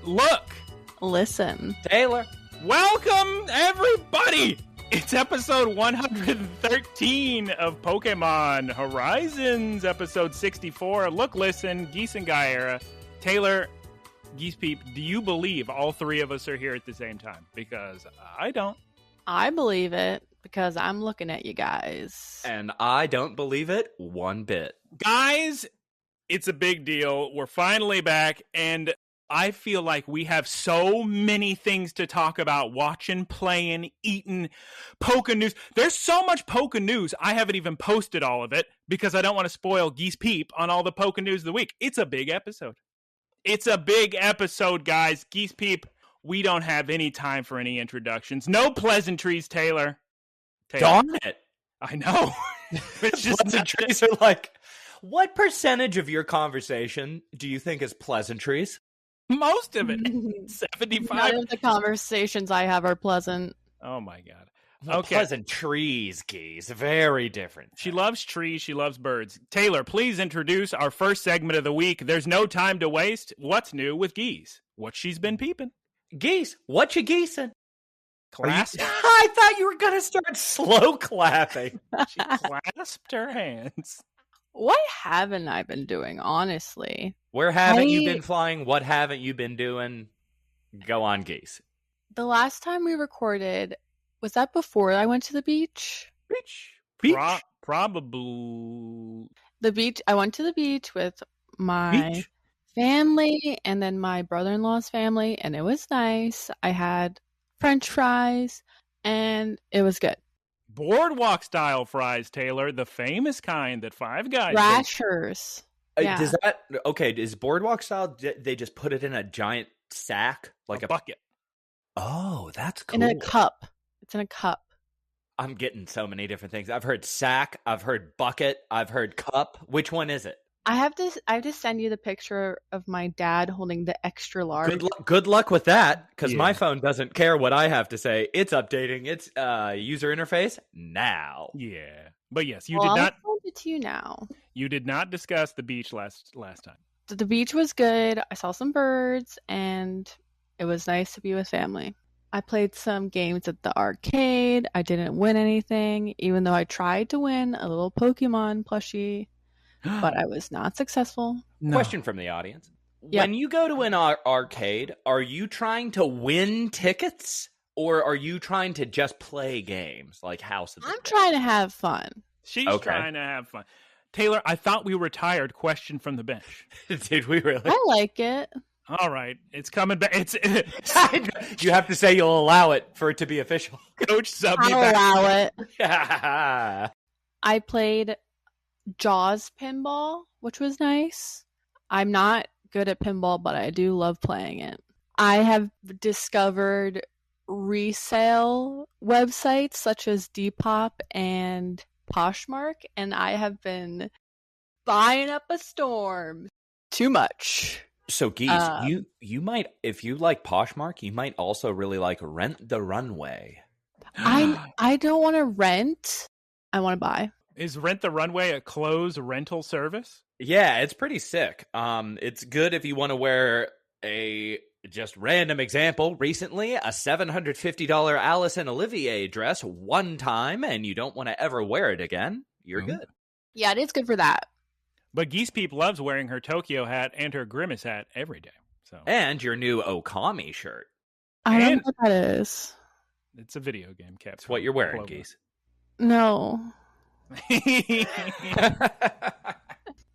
Look. Listen. Taylor. Welcome, everybody. It's episode 113 of Pokémon Horizons, episode 64. Look, listen, Geese Guyera. Taylor, Geese Peep, do you believe all three of us are here at the same time? Because I don't. I believe it because I'm looking at you guys. And I don't believe it one bit. Guys, it's a big deal. We're finally back, and I feel like we have so many things to talk about. Watching, playing, eating, Poké news. There's so much Poké news, I haven't even posted all of it because I don't want to spoil Geese Peep on all the Poké news of the week. It's a big episode. It's a big episode, guys. Geese Peep, we don't have any time for any introductions. No pleasantries, Taylor. Darn it. I know. It's just pleasantries are like, what percentage of your conversation do you think is pleasantries? Most of it. 75. None of the conversations I have are pleasant. Oh my god. Well, Okay. Pleasant trees, Geese. Very different. She loves trees. She loves birds. Taylor, please introduce our first segment of the week. There's no time to waste. What's new with Geese? What she's been peeping. Geese, what you geesing? Class. I thought you were going to start slow clapping. She clasped her hands. What haven't I been doing, honestly? Where haven't you been flying? What haven't you been doing? Go on, Geese. The last time we recorded, was that before I went to the beach? Beach. Probably. The beach. I went to the beach with my family and then my brother-in-law's family, and it was nice. I had French fries, and it was good. Boardwalk style fries, Taylor. The famous kind that Five Guys. Rashers. Yeah. Does that is boardwalk style? They just put it in a giant sack, like a bucket. Oh, that's cool. In a cup. It's in a cup. I'm getting so many different things. I've heard sack. I've heard bucket. I've heard cup. Which one is it? I have to send you the picture of my dad holding the extra large. Good luck with that, because my phone doesn't care what I have to say. It's updating its user interface now. Yeah, but yes, you did not. I'll send it to you now. You did not discuss the beach last time. The beach was good. I saw some birds, and it was nice to be with family. I played some games at the arcade. I didn't win anything, even though I tried to win a little Pokemon plushie. But I was not successful. No. Question from the audience. Yep. When you go to an arcade, are you trying to win tickets or are you trying to just play games like House of the I'm Dead? trying to have fun. She's trying to have fun. Taylor, I thought we retired. Question from the bench. Did we really? I like it. All right. It's coming back. It's You have to say you'll allow it for it to be official. Coach sub me I'll back. allow it. I I played Jaws pinball, which was nice. I'm not good at pinball, but I do love playing it. I have discovered resale websites such as Depop and Poshmark, and I have been buying up a storm. Too much. So, Geese, you might, if you like Poshmark, you might also really like Rent the Runway. I don't want to rent. I want to buy. Is Rent the Runway a clothes rental service? Yeah, it's pretty sick. It's good if you want to wear a just random example. Recently, a $750 Allison Olivier dress one time, and you don't want to ever wear it again. You're good. Yeah, it is good for that. But Geese Peep loves wearing her Tokyo hat and her Grimace hat every day. So And your new Okami shirt. I don't know what that is. It's a video game cap. It's what you're wearing, Geese. No.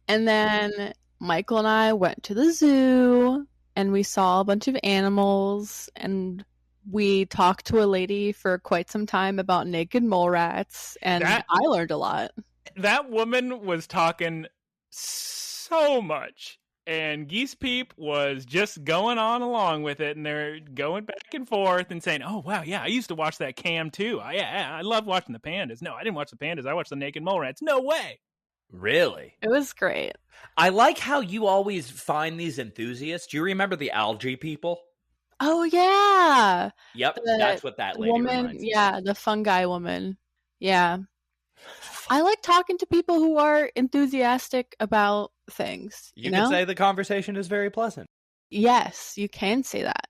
And then Michael and I went to the zoo and we saw a bunch of animals and we talked to a lady for quite some time about naked mole rats, and I learned a lot. That woman was talking so much, and Geese Peep was just going on along with it, and they're going back and forth and saying, oh, wow, yeah, I used to watch that cam too. I love watching the pandas. No, I didn't watch the pandas. I watched the naked mole rats. No way. Really? It was great. I like how you always find these enthusiasts. Do you remember the algae people? Oh, yeah. Yep, that's what that lady reminds me. Yeah, the fungi woman. Yeah. I like talking to people who are enthusiastic about things. You know? could say the conversation is very pleasant. Yes, you can say that.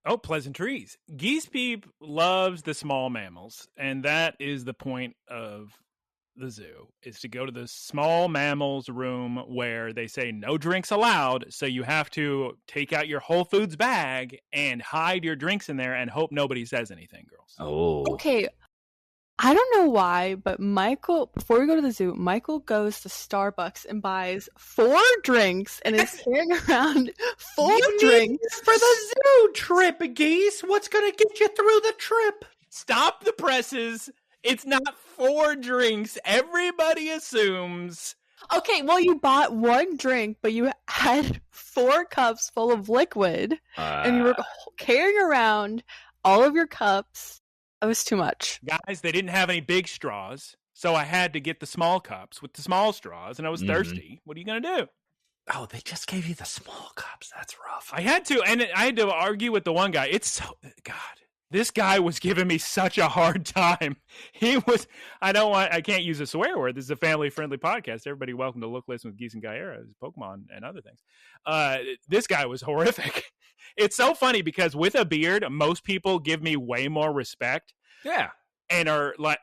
Oh, pleasantries. Geese Peep loves the small mammals, and that is the point of the zoo, is to go to the small mammals room where they say no drinks allowed, so you have to take out your Whole Foods bag and hide your drinks in there and hope nobody says anything, girls. Oh. Okay, I don't know why, but Michael, before we go to the zoo, Michael goes to Starbucks and buys 4 drinks and is carrying around 4 drinks for the zoo trip, Geese. What's going to get you through the trip? Stop the presses. It's not 4 drinks. Everybody assumes. Okay, well, you bought 1 drink, but you had 4 cups full of liquid, and you were carrying around all of your cups. It was too much. Guys, they didn't have any big straws, so I had to get the small cups with the small straws, and I was thirsty. What are you going to do? Oh, they just gave you the small cups. That's rough. I had to, and I had to argue with the one guy. This guy was giving me such a hard time. I can't use a swear word. This is a family-friendly podcast. Everybody welcome to Look, Listen with Geese and Guyera, Pokemon and other things. This guy was horrific. It's so funny because with a beard, most people give me way more respect. Yeah. And are like,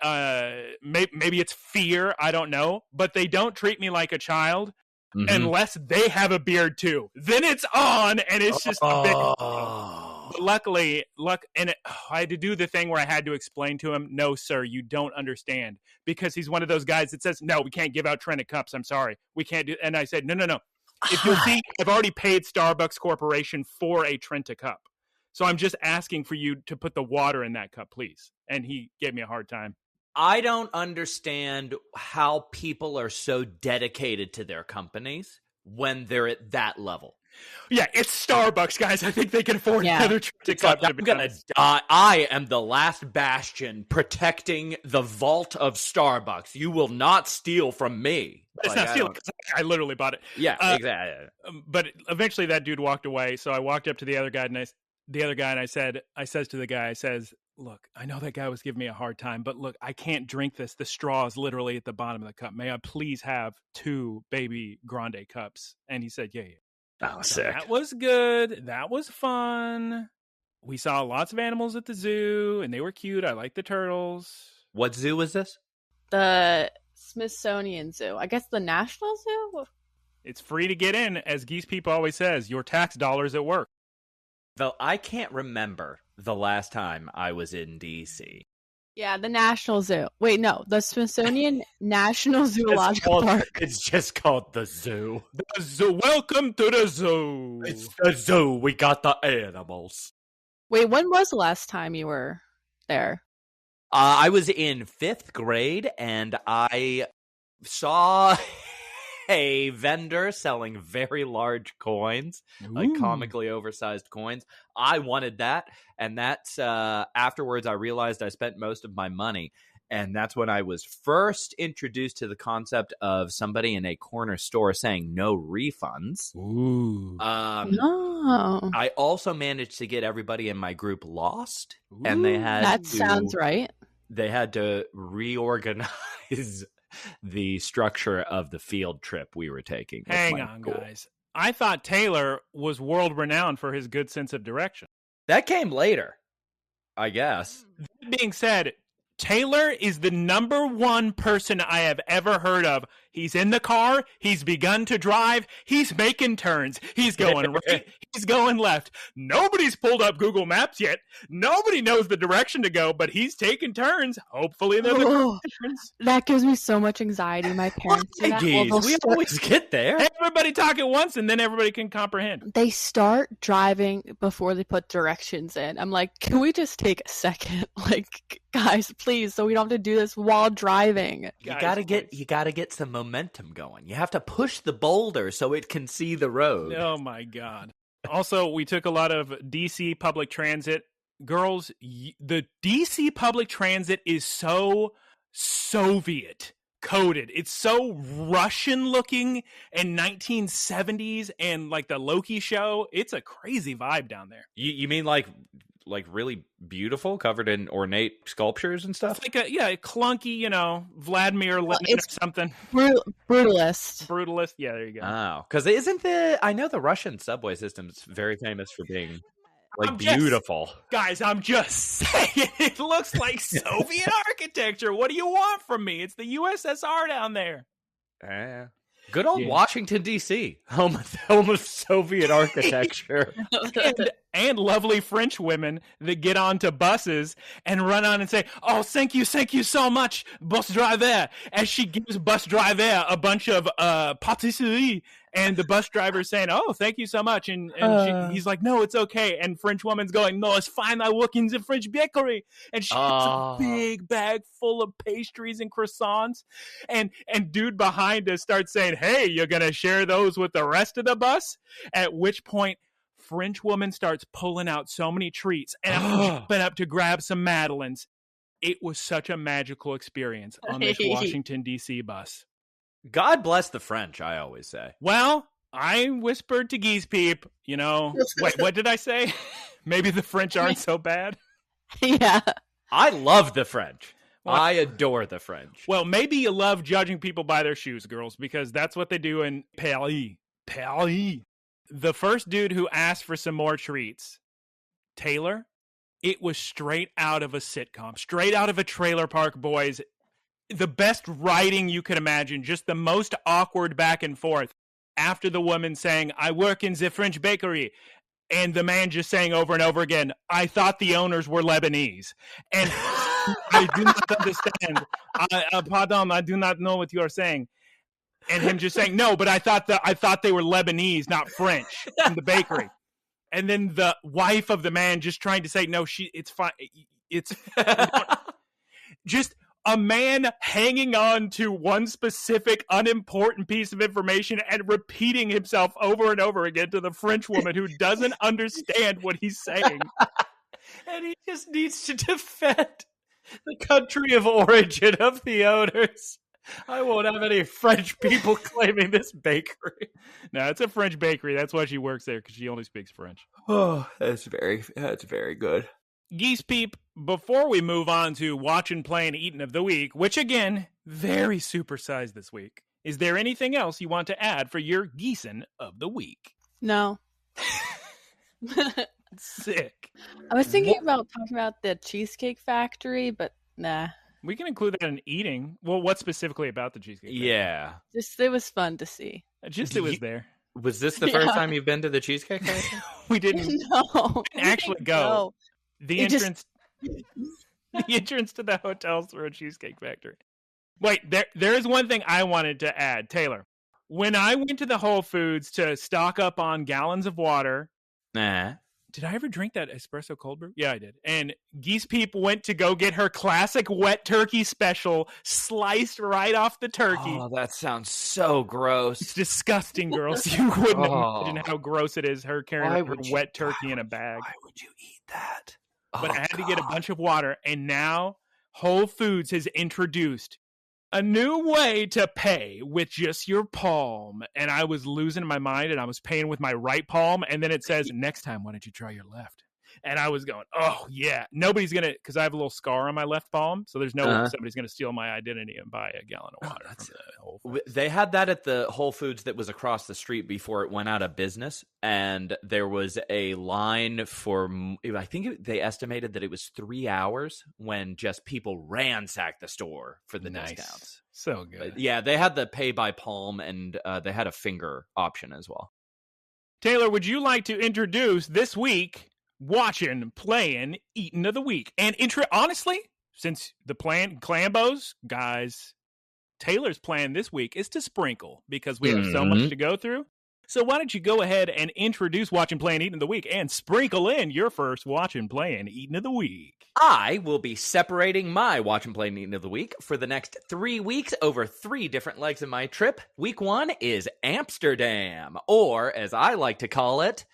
maybe it's fear, I don't know, but they don't treat me like a child unless they have a beard too. Then it's on, and it's just a big deal. But luckily, I had to do the thing where I had to explain to him, no, sir, you don't understand, because he's one of those guys that says, no, we can't give out Trenta cups. I'm sorry, we can't do. And I said, no. If you'll see, I've already paid Starbucks Corporation for a Trenta cup. So I'm just asking for you to put the water in that cup, please. And he gave me a hard time. I don't understand how people are so dedicated to their companies when they're at that level. Yeah, it's Starbucks, guys. I think they can afford another Trenta cup. I'm going to die. I am the last bastion protecting the vault of Starbucks. You will not steal from me. But it's not stealing, because I literally bought it. Yeah, exactly. But eventually that dude walked away, so I walked up to the other guy, and I says to the guy, look, I know that guy was giving me a hard time, but look, I can't drink this. The straw is literally at the bottom of the cup. May I please have 2 baby grande cups? And he said, yeah. Oh, sick. That was good. That was fun. We saw lots of animals at the zoo, and they were cute. I like the turtles. What zoo was this? The Smithsonian Zoo. I guess the National Zoo? It's free to get in, as Geese Peep always says. Your tax dollars at work. Though I can't remember the last time I was in D.C. Yeah, the National Zoo. Wait, no, the Smithsonian National Zoological Park. It's just called the zoo. The zoo. Welcome to the zoo. It's the zoo. We got the animals. Wait, when was the last time you were there? I was in 5th grade, and I saw a vendor selling very large coins, like comically oversized coins. I wanted that, and that's afterwards I realized I spent most of my money, and that's when I was first introduced to the concept of somebody in a corner store saying no refunds. Ooh. No. I also managed to get everybody in my group lost, and they had sounds right. They had to reorganize the structure of the field trip we were taking. Hang on, guys. I thought Taylor was world renowned for his good sense of direction. That came later, I guess. That being said, Taylor is the number 1 person I have ever heard of. He's in the car. He's begun to drive. He's making turns. He's going right. He's going left. Nobody's pulled up Google Maps yet. Nobody knows the direction to go, but he's taking turns. Hopefully they're the correct turns. That gives me so much anxiety. My parents do that. We always get there. Everybody talk at once, and then everybody can comprehend. They start driving before they put directions in. I'm like, can we just take a second? Like, guys, please, so we don't have to do this while driving. You gotta get some momentum going. You have to push the boulder so it can see the road. Oh my God. Also, we took a lot of DC public transit. Girls, the DC public transit is so Soviet coded. It's so Russian looking and 1970s and like the Loki show. It's a crazy vibe down there. You mean like like really beautiful, covered in ornate sculptures and stuff. It's like a clunky, Vladimir Lenin or something. Brutalist. Brutalist. Yeah, there you go. Oh, because I know the Russian subway system's very famous for being beautiful. Guys, I'm just saying, it looks like Soviet architecture. What do you want from me? It's the USSR down there. Good old Washington, D.C., home of Soviet architecture. and lovely French women that get onto buses and run on and say, "Oh, thank you so much, bus driver," as she gives bus driver a bunch of patisserie. And the bus driver's saying, "Oh, thank you so much." And he's like, "No, it's okay." And French woman's going, "No, it's fine. I work in the French bakery." And she has a big bag full of pastries and croissants. And dude behind us starts saying, "Hey, you're going to share those with the rest of the bus?" At which point, French woman starts pulling out so many treats. And I'm jumping up to grab some Madeleines. It was such a magical experience on this Washington, D.C. bus. God bless the French, I always say. Well, I whispered to Geese Peep, wait, what did I say? Maybe the French aren't so bad. Yeah. I love the French. Well, I adore the French. Well, maybe you love judging people by their shoes, girls, because that's what they do in Paris. Paris. The first dude who asked for some more treats, Taylor, it was straight out of a sitcom, straight out of a Trailer Park Boys. The best writing you could imagine, just the most awkward back and forth. After the woman saying, "I work in the French bakery," and the man just saying over and over again, "I thought the owners were Lebanese." And I do not understand. Pardon, I do not know what you are saying. And him just saying, "No, but I thought they were Lebanese, not French, in the bakery." And then the wife of the man just trying to say, "No, it's fine." It's just a man hanging on to one specific unimportant piece of information and repeating himself over and over again to the French woman who doesn't understand what he's saying. And he just needs to defend the country of origin of the owners. I won't have any French people claiming this bakery. No, it's a French bakery. That's why she works there, because she only speaks French. Oh, that's very good. Geese Peep, before we move on to Watching, Playing, Eating of the Week, which again, very supersized this week, is there anything else you want to add for your Geesin of the Week? No. Sick. I was thinking about talking about the Cheesecake Factory, but nah. We can include that in eating. Well, what specifically about the Cheesecake Factory? Yeah. It was fun to see. It was there. Was this the first time you've been to the Cheesecake Factory? We didn't actually go. The entrance to the hotel's through a Cheesecake Factory. Wait, there is one thing I wanted to add, Taylor. When I went to the Whole Foods to stock up on gallons of water, did I ever drink that espresso cold brew? Yeah, I did. And Geese Peep went to go get her classic wet turkey special, sliced right off the turkey. Oh, that sounds so gross. It's disgusting, girls. You wouldn't imagine how gross it is, her carrying her wet turkey in a bag. Why would you eat that? But I had to get a bunch of water, and now Whole Foods has introduced a new way to pay with just your palm. And I was losing my mind, and I was paying with my right palm, and then it says, "Next time, why don't you try your left?" And I was going, "Oh, yeah. Nobody's going to," because I have a little scar on my left palm, so there's no way somebody's going to steal my identity and buy a gallon of water. They had that at the Whole Foods that was across the street before it went out of business, and there was a line for, I think they estimated that it was 3 hours when just people ransacked the store for the discounts. So good. But yeah, they had the pay by palm, and they had a finger option as well. Taylor, would you like to introduce this week Watching, Playing, Eating of the Week? And honestly, since the Clambos, guys, Taylor's plan this week is to sprinkle because we have so much to go through. So why don't you go ahead and introduce Watching, Playing, Eating of the Week and sprinkle in your first Watching, Playing, Eating of the Week. I will be separating my Watching, Playing, Eating of the Week for the next 3 weeks over 3 different legs of my trip. Week 1 is Amsterdam, or as I like to call it,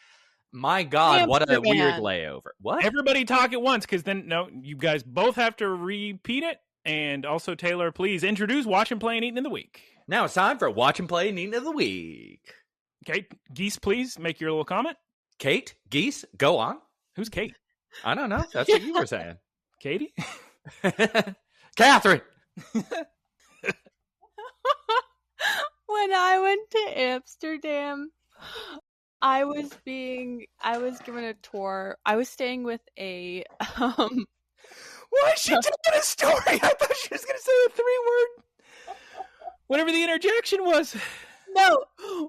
my God, what a weird layover. What? Everybody talk at once, because then, you guys both have to repeat it. And also, Taylor, please introduce Watching, Playing, Eating of the Week. Now it's time for Watching, Playing, Eating of the Week. Okay, Geese, please make your little comment. Kate, Geese, go on. Who's Kate? I don't know. That's what you were saying. Katie? Catherine! When I went to Amsterdam, I was given a tour. I was staying with a Why is she telling a story? I thought she was going to say a 3-word. Whatever the interjection was. No,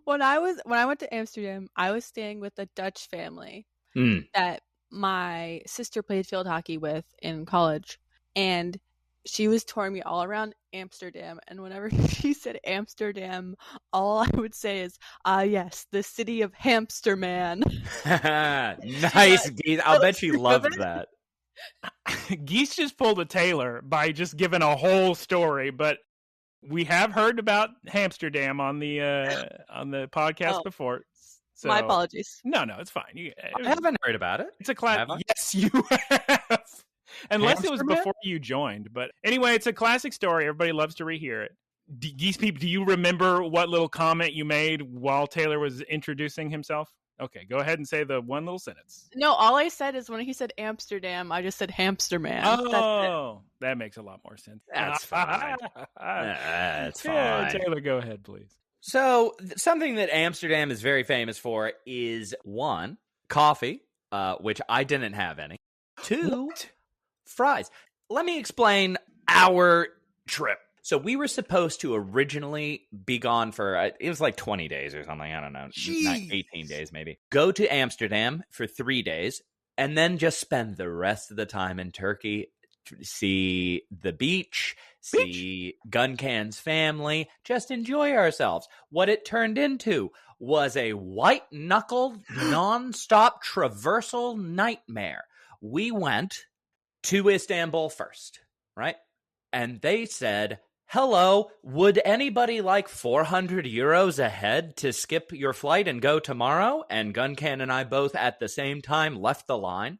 when I went to Amsterdam, I was staying with a Dutch family that my sister played field hockey with in college, and she was touring me all around Amsterdam. And whenever she said Amsterdam, all I would say is, yes, the city of Hamsterman. Nice, Geese. I'll bet she loved that. Geese just pulled a Taylor by just giving a whole story, but we have heard about Hamsterdam on the podcast before. So. My apologies. No, it's fine. I haven't heard about it. It's a classic. Yes, you have. Unless it was before you joined. But anyway, it's a classic story. Everybody loves to rehear it. Geese Peep, do you remember what little comment you made while Taylor was introducing himself? Okay, go ahead and say the one little sentence. No, all I said is when he said Amsterdam, I just said Hamsterman. Oh, that makes a lot more sense. That's fine. That's fine. Yeah, Taylor, go ahead, please. So, something that Amsterdam is very famous for is, 1, coffee, which I didn't have any. 2, fries. Let me explain our trip. So we were supposed to originally be gone for, it was like 20 days or something. I don't know. 18 days maybe. Go to Amsterdam for 3 days and then just spend the rest of the time in Turkey. See the beach, see Guncan's family, just enjoy ourselves. What it turned into was a white-knuckled, non-stop traversal nightmare. We went to Istanbul first, right? And they said, hello, would anybody like 400 euros a head to skip your flight and go tomorrow? And Guncan and I both at the same time left the line.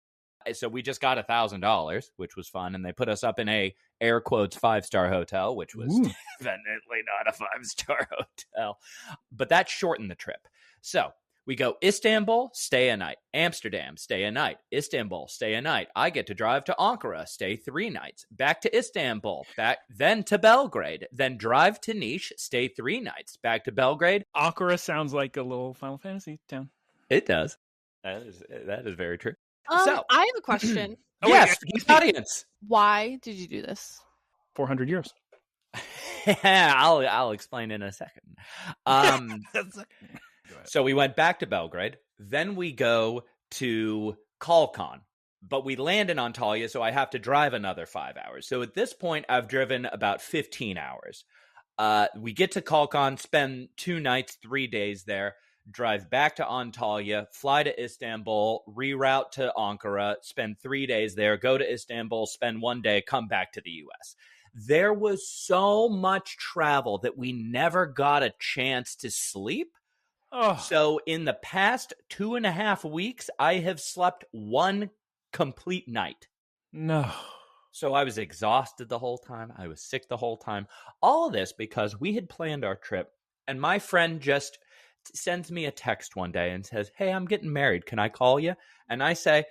So we just got $1,000, which was fun. And they put us up in a air quotes 5-star hotel, which was definitely not a 5-star hotel. But that shortened the trip. So we go Istanbul, stay a night. Amsterdam, stay a night. Istanbul, stay a night. I get to drive to Ankara, stay 3 nights. Back to Istanbul, then to Belgrade. Then drive to Niš, stay 3 nights. Back to Belgrade. Ankara sounds like a little Final Fantasy town. It does. That is very true. So, I have a question. Yes, audience. Why did you do this? 400 euros. I'll explain in a second. So we went back to Belgrade. Then we go to Kalkan. But we land in Antalya, so I have to drive another 5 hours. So at this point, I've driven about 15 hours. We get to Kalkan, spend 2 nights, 3 days there. Drive back to Antalya, fly to Istanbul, reroute to Ankara, spend 3 days there, go to Istanbul, spend 1 day, come back to the U.S. There was so much travel that we never got a chance to sleep. Oh. So in the past 2.5 weeks, I have slept 1 complete night. No. So I was exhausted the whole time. I was sick the whole time. All of this because we had planned our trip, and my friend just sends me a text one day and says, hey, I'm getting married. Can I call you? And I say,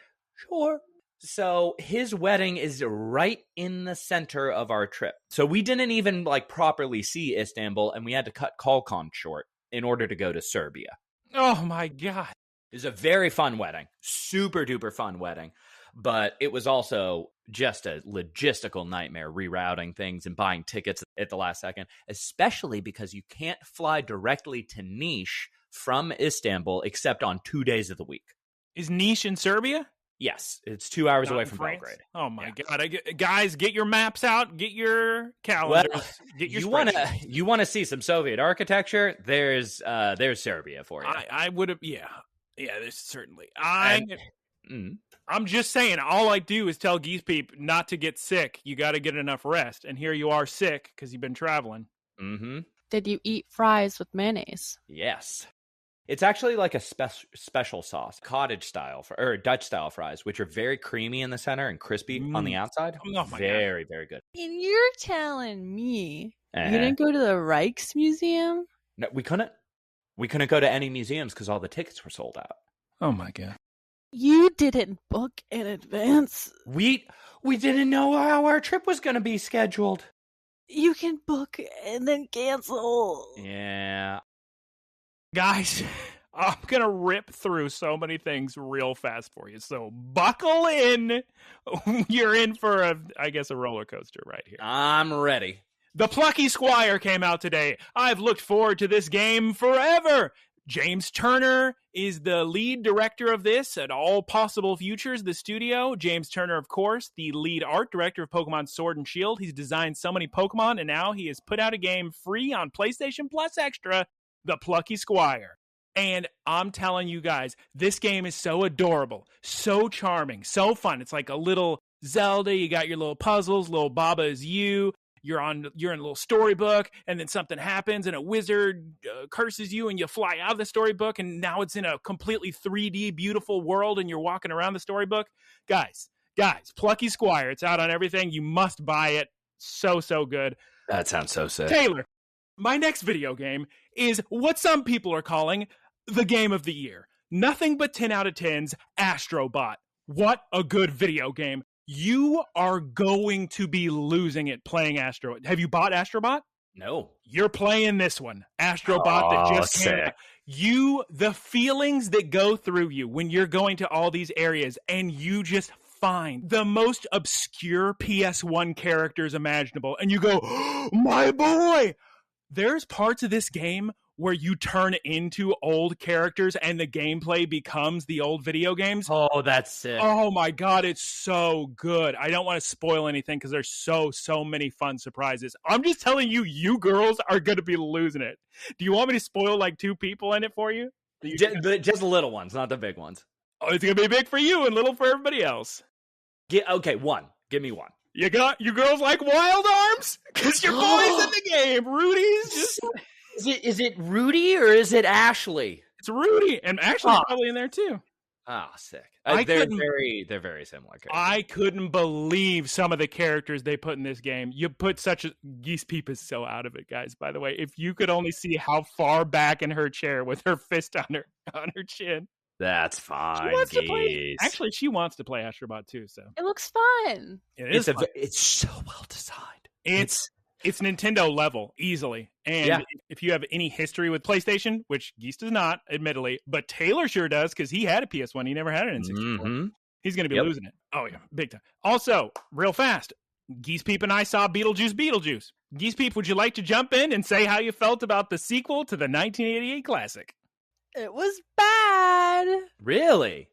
sure. So his wedding is right in the center of our trip. So we didn't even properly see Istanbul, and we had to cut Kalkan short in order to go to Serbia. Oh my God. It was a very fun wedding. Super duper fun wedding. But it was also just a logistical nightmare, rerouting things and buying tickets at the last second, especially because you can't fly directly to Niš from Istanbul except on 2 days of the week. Is Niš in Serbia? Yes, it's 2 hours Not away in from France? Belgrade. Oh my God. Guys, get your maps out, get your calendars, get your spreadsheets. You want to see some Soviet architecture? There's Serbia for you. I would have, yeah, there's certainly. I'm just saying, all I do is tell Geese Peep not to get sick. You got to get enough rest. And here you are sick because you've been traveling. Mm-hmm. Did you eat fries with mayonnaise? Yes. It's actually like a special sauce, cottage style or Dutch style fries, which are very creamy in the center and crispy on the outside. Oh my very, very good. And you're telling me you didn't go to the Rijksmuseum? No, we couldn't. We couldn't go to any museums because all the tickets were sold out. Oh my God. You didn't book in advance. We didn't know how our trip was going to be scheduled. You can book and then cancel. Yeah. Guys, I'm going to rip through so many things real fast for you. So buckle in. You're in for, a roller coaster right here. I'm ready. The Plucky Squire came out today. I've looked forward to this game forever. James Turner is the lead director of this at All Possible Futures, the studio. James Turner, of course, the lead art director of Pokemon Sword and Shield. He's designed so many Pokemon, and now he has put out a game free on PlayStation Plus Extra, The Plucky Squire. And I'm telling you guys, this game is so adorable, so charming, so fun. It's like a little Zelda. You got your little puzzles. Little Baba is you. You're in a little storybook, and then something happens, and a wizard curses you, and you fly out of the storybook, and now it's in a completely 3D beautiful world, and you're walking around the storybook. Guys, Plucky Squire. It's out on everything. You must buy it. So good. That sounds so sick. Taylor, my next video game is what some people are calling the game of the year. Nothing but 10 out of 10s, Astrobot. What a good video game. You are going to be losing it playing Astrobot. Have you bought Astrobot? No. You're playing this one. Astrobot that just came out. The feelings that go through you when you're going to all these areas and you just find the most obscure PS1 characters imaginable and you go, oh, my boy! There's parts of this game where you turn into old characters and the gameplay becomes the old video games. Oh, that's sick. Oh my God, it's so good. I don't want to spoil anything because there's so many fun surprises. I'm just telling you, you girls are going to be losing it. Do you want me to spoil like 2 people in it for you? Just the little ones, not the big ones. Oh, it's going to be big for you and little for everybody else. Okay, one. Give me one. You girls like Wild Arms? Because your boy's in the game. Rudy's just... Is it Rudy or is it Ashley? It's Rudy, and Ashley's probably in there too. Oh, sick! They're very similar characters. I couldn't believe some of the characters they put in this game. You put such a Geese Peep is so out of it, guys. By the way, if you could only see how far back in her chair with her fist on her chin. That's fine. Actually, she wants to play Astrobot too. So it looks fun. It's so well designed. It's Nintendo level, easily. And if you have any history with PlayStation, which Geese does not, admittedly, but Taylor sure does because he had a PS1. He never had an N64. Mm-hmm. He's going to be losing it. Oh, yeah, big time. Also, real fast, Geese Peep and I saw Beetlejuice Beetlejuice. Geese Peep, would you like to jump in and say how you felt about the sequel to the 1988 classic? It was bad. Really?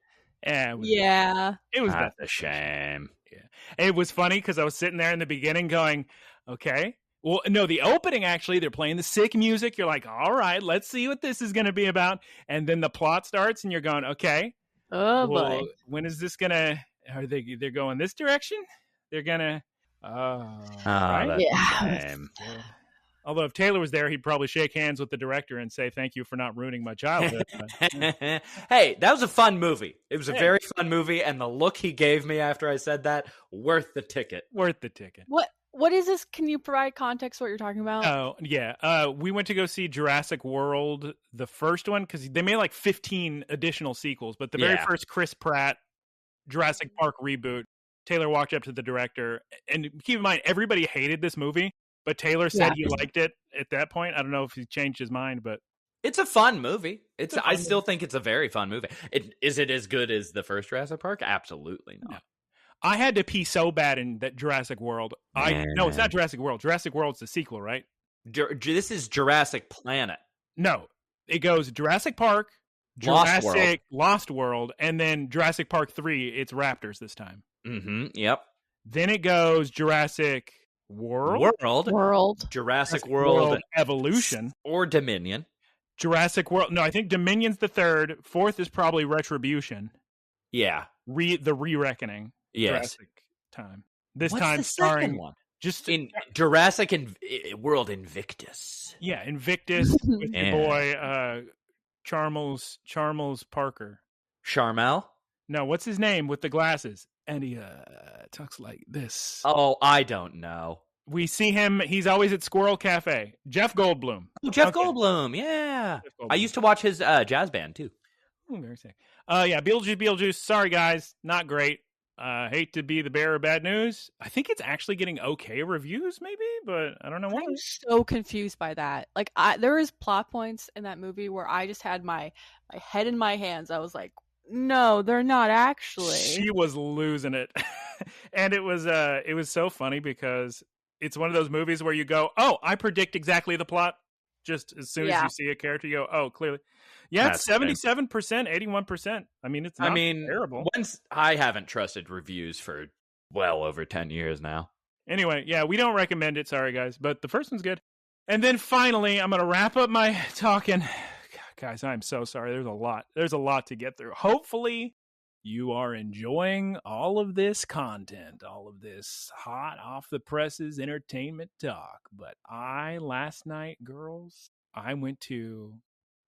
Yeah. It was That's a shame. Yeah. It was funny because I was sitting there in the beginning going, okay. Well, no, the opening, actually, they're playing the sick music. You're like, all right, let's see what this is going to be about. And then the plot starts and you're going, okay. Oh, boy. When is this going to, they're going this direction? They're going to, right? Yeah. Although if Taylor was there, he'd probably shake hands with the director and say, thank you for not ruining my childhood. Hey, that was a fun movie. It was a very fun movie. And the look he gave me after I said that, worth the ticket. Worth the ticket. What is this? Can you provide context what you're talking about? Oh, yeah. We went to go see Jurassic World, the first one, because they made like 15 additional sequels. But the very first Chris Pratt Jurassic Park reboot, Taylor walked up to the director. And keep in mind, everybody hated this movie, but Taylor said he liked it at that point. I don't know if he changed his mind, but... It's a fun movie. I still think it's a very fun movie. Is it as good as the first Jurassic Park? Absolutely not. No. I had to pee so bad in that Jurassic World. No, it's not Jurassic World. Jurassic World's the sequel, right? This is Jurassic Planet. No, it goes Jurassic Park, Jurassic Lost World, and then Jurassic Park 3. It's Raptors this time. Mm-hmm. Yep. Then it goes Jurassic World, Jurassic World Evolution, or Dominion. Jurassic World. No, I think Dominion's the third. Fourth is probably Retribution. Yeah. The Re-Reckoning. Yes. Jurassic time. This What's time the starring one? Just in Jurassic World Invictus. Yeah, Invictus with your boy Charles Parker. Charmel? No, what's his name with the glasses? And he talks like this. Oh, I don't know. We see him. He's always at Squirrel Cafe. Jeff Goldblum. Oh, Jeff Goldblum. Yeah. Jeff Goldblum. I used to watch his jazz band too. Very sick. Yeah, Beetlejuice. Sorry, guys, not great. Hate to be the bearer of bad news. I think it's actually getting okay reviews, maybe, but I don't know why. I'm so confused by that. Like, there was plot points in that movie where I just had my head in my hands. I was like, no, they're not actually. She was losing it, and it was so funny because it's one of those movies where you go, oh, I predict exactly the plot. Just as soon as you see a character, you go, oh, clearly. Yeah, it's 77%, 81%. I mean, it's not terrible. I haven't trusted reviews for well over 10 years now. Anyway, yeah, we don't recommend it. Sorry, guys. But the first one's good. And then finally, I'm going to wrap up my talking. Guys, I'm so sorry. There's a lot to get through. Hopefully, you are enjoying all of this content, all of this hot off the presses entertainment talk. But last night, girls, I went to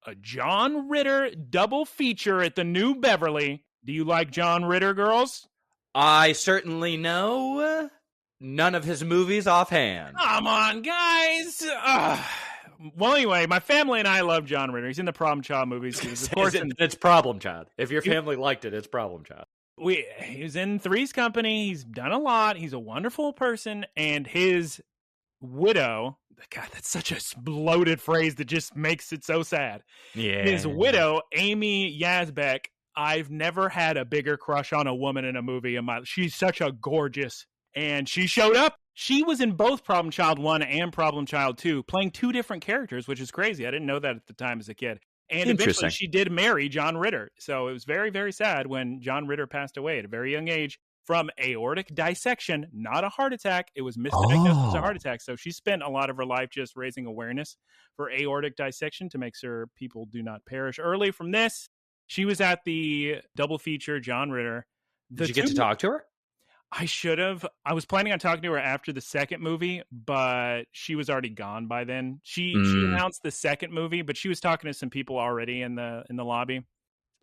a John Ritter double feature at the New Beverly. Do you like John Ritter, girls? I certainly know none of his movies offhand. Come on, guys. Well, anyway, my family and I love John Ritter. He's in the Problem Child movies. Of course, it's Problem Child. If your family liked it, it's Problem Child. He was in Three's Company. He's done a lot. He's a wonderful person. And his widow, God, that's such a bloated phrase that just makes it so sad. Yeah. His widow, Amy Yazbek, I've never had a bigger crush on a woman in a movie in my life. She's such a gorgeous, and she showed up. She was in both Problem Child 1 and Problem Child 2, playing two different characters, which is crazy. I didn't know that at the time as a kid. And eventually she did marry John Ritter. So it was very, very sad when John Ritter passed away at a very young age from aortic dissection, not a heart attack. It was misdiagnosed as a heart attack. So she spent a lot of her life just raising awareness for aortic dissection to make sure people do not perish early from this. She was at the double feature, John Ritter. Did you get to talk to her? I should have. I was planning on talking to her after the second movie, but she was already gone by then. She announced the second movie, but she was talking to some people already in the lobby.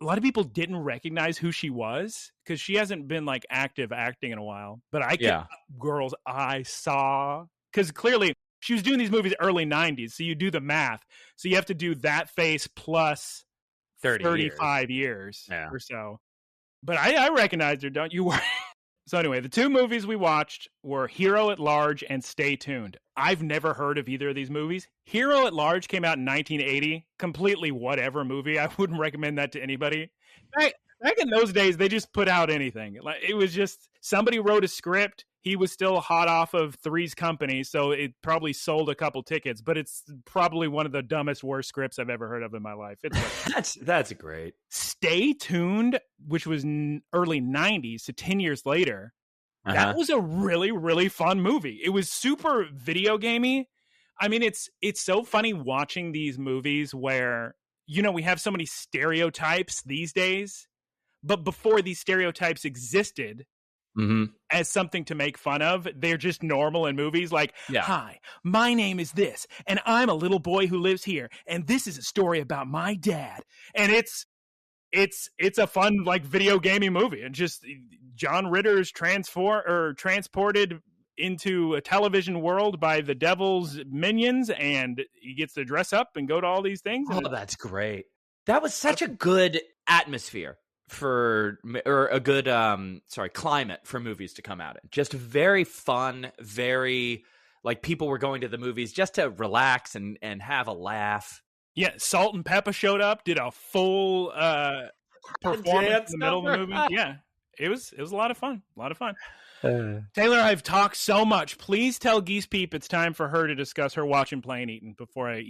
A lot of people didn't recognize who she was because she hasn't been like active acting in a while. But girls, I saw, because clearly she was doing these movies early 90s. So you do the math. So you have to do that face plus 35 years or so. But I recognized her, don't you worry. So anyway, the two movies we watched were Hero at Large and Stay Tuned. I've never heard of either of these movies. Hero at Large came out in 1980. Completely whatever movie. I wouldn't recommend that to anybody. Back in those days, they just put out anything. Like, it was just somebody wrote a script. He was still hot off of Three's Company, so it probably sold a couple tickets. But it's probably one of the dumbest, worst scripts I've ever heard of in my life. That's great. Stay Tuned, which was early 90s, so 10 years later. That was a really, really fun movie. It was super video gamey. I mean, it's so funny watching these movies where, we have so many stereotypes these days. But before these stereotypes existed, as something to make fun of, they're just normal in movies. Like, hi, my name is this, and I'm a little boy who lives here, and this is a story about my dad. And it's a fun, like, video gaming movie. And just John Ritter is transported into a television world by the devil's minions, and he gets to dress up and go to all these things. Oh, that's great. That was such a good atmosphere or a good climate for movies to come out in. Just very fun, very, like, people were going to the movies just to relax and have a laugh. Yeah, Salt and Peppa showed up, did a full performance in the middle of the movie. Yeah, it was a lot of fun. Taylor, I've talked so much. Please tell Geese Peep it's time for her to discuss her watching, playing, eating before I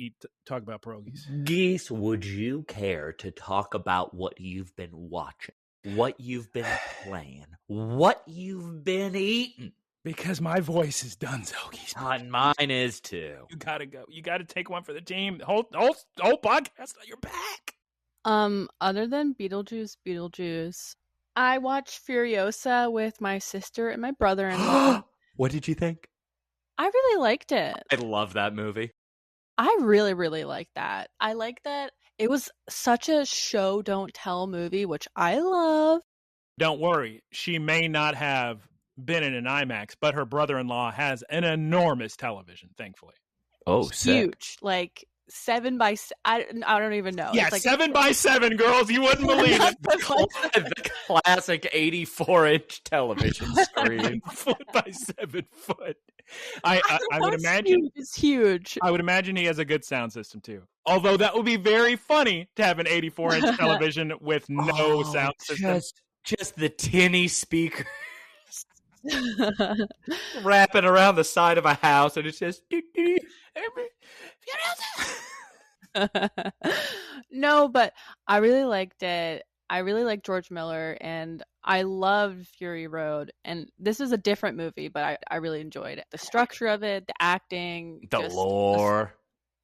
talk about pierogies. Geese, would you care to talk about what you've been watching, what you've been playing, what you've been eating? Because my voice is done, so Geese. And mine is too. You gotta go. You gotta take one for the team. The whole podcast on your back. Other than Beetlejuice, I watched Furiosa with my sister and my brother-in-law. What did you think? I really liked it. I love that movie. I really, really like that. I like that it was such a show don't tell movie, which I love. Don't worry, she may not have been in an IMAX, but her brother-in-law has an enormous television, thankfully. Oh, sick. Huge. Like, 7 by. I don't even know. Yeah, it's like 7 by 7, girls. You wouldn't believe it. The classic 84-inch television screen. 7 foot by 7 foot. I would imagine it's huge. I would imagine he has a good sound system too. Although that would be very funny to have an 84-inch television with no sound system. Just the tinny speaker wrapping around the side of a house, and it says No, but I really liked it. I really liked George Miller, and I loved Fury Road. And this is a different movie, but I really enjoyed it. The structure of it, the acting, the lore,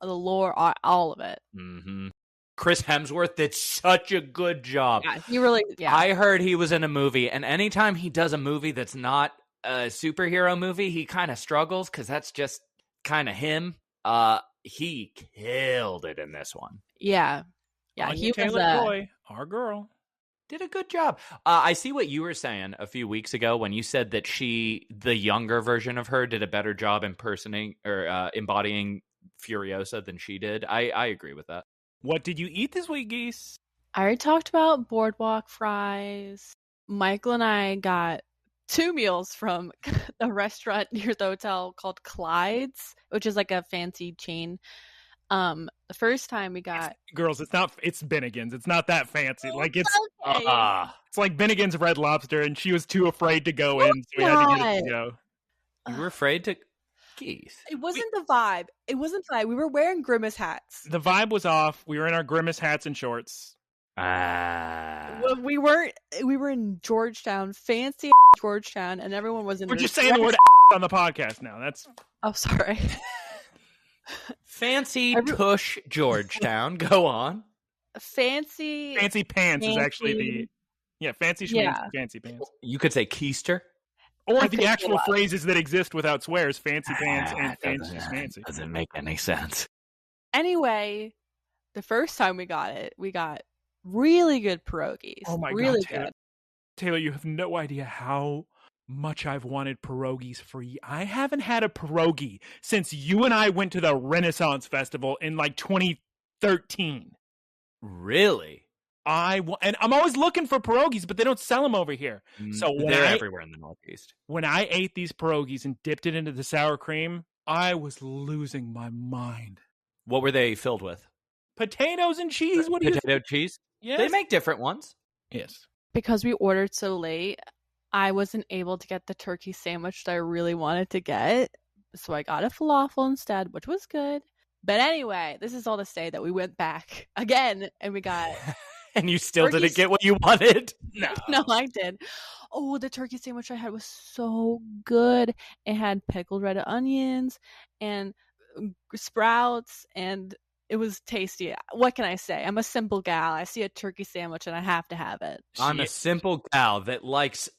all of it. Mm-hmm. Chris Hemsworth did such a good job. Yeah, he really. Yeah. I heard he was in a movie, and anytime he does a movie that's not a superhero movie, he kind of struggles because that's just kind of him. He killed it in this one. Yeah. He Taylor-Joy, our girl, did a good job. I see what you were saying a few weeks ago when you said that the younger version of her, did a better job impersonating or embodying Furiosa than she did. I agree with that. What did you eat this week, Geese? I already talked about boardwalk fries. Michael and I got 2 meals from a restaurant near the hotel called Clyde's, which is like a fancy chain. The first time we got girls, it's Bennigan's. It's not that fancy. Like it's okay. It's like Bennigan's Red Lobster, and she was too afraid to go in, so we had to get it to go. You were afraid to Geese. It wasn't the vibe. It wasn't vibe. We were wearing Grimace hats. The vibe was off. We were in our Grimace hats and shorts. Well, we were in Georgetown, fancy Georgetown, and everyone was in. We're just saying the word on the podcast now. That's. Oh, sorry. Fancy tush Georgetown. Go on. Fancy pants is actually fancy schmancy fancy pants. You could say keister. Or the actual phrases that exist without swears, fancy pants and fancy schmancy. Doesn't make any sense. Anyway, the first time we got really good pierogies. Oh my really God, Taylor. Good. Taylor, you have no idea how much I've wanted pierogies for you. I haven't had a pierogi since you and I went to the Renaissance Festival in like 2013. Really? And I'm always looking for pierogies, but they don't sell them over here. So they're everywhere in the Northeast. When I ate these pierogies and dipped it into the sour cream, I was losing my mind. What were they filled with? Potatoes and cheese. Potato cheese? Yes. They make different ones. Yes. Because we ordered so late, I wasn't able to get the turkey sandwich that I really wanted to get. So I got a falafel instead, which was good. But anyway, this is all to say that we went back again and we got... And you still didn't get what you wanted? No, I did. Oh, the turkey sandwich I had was so good. It had pickled red onions and sprouts, and it was tasty. What can I say? I'm a simple gal. I see a turkey sandwich and I have to have it. I'm a simple gal that likes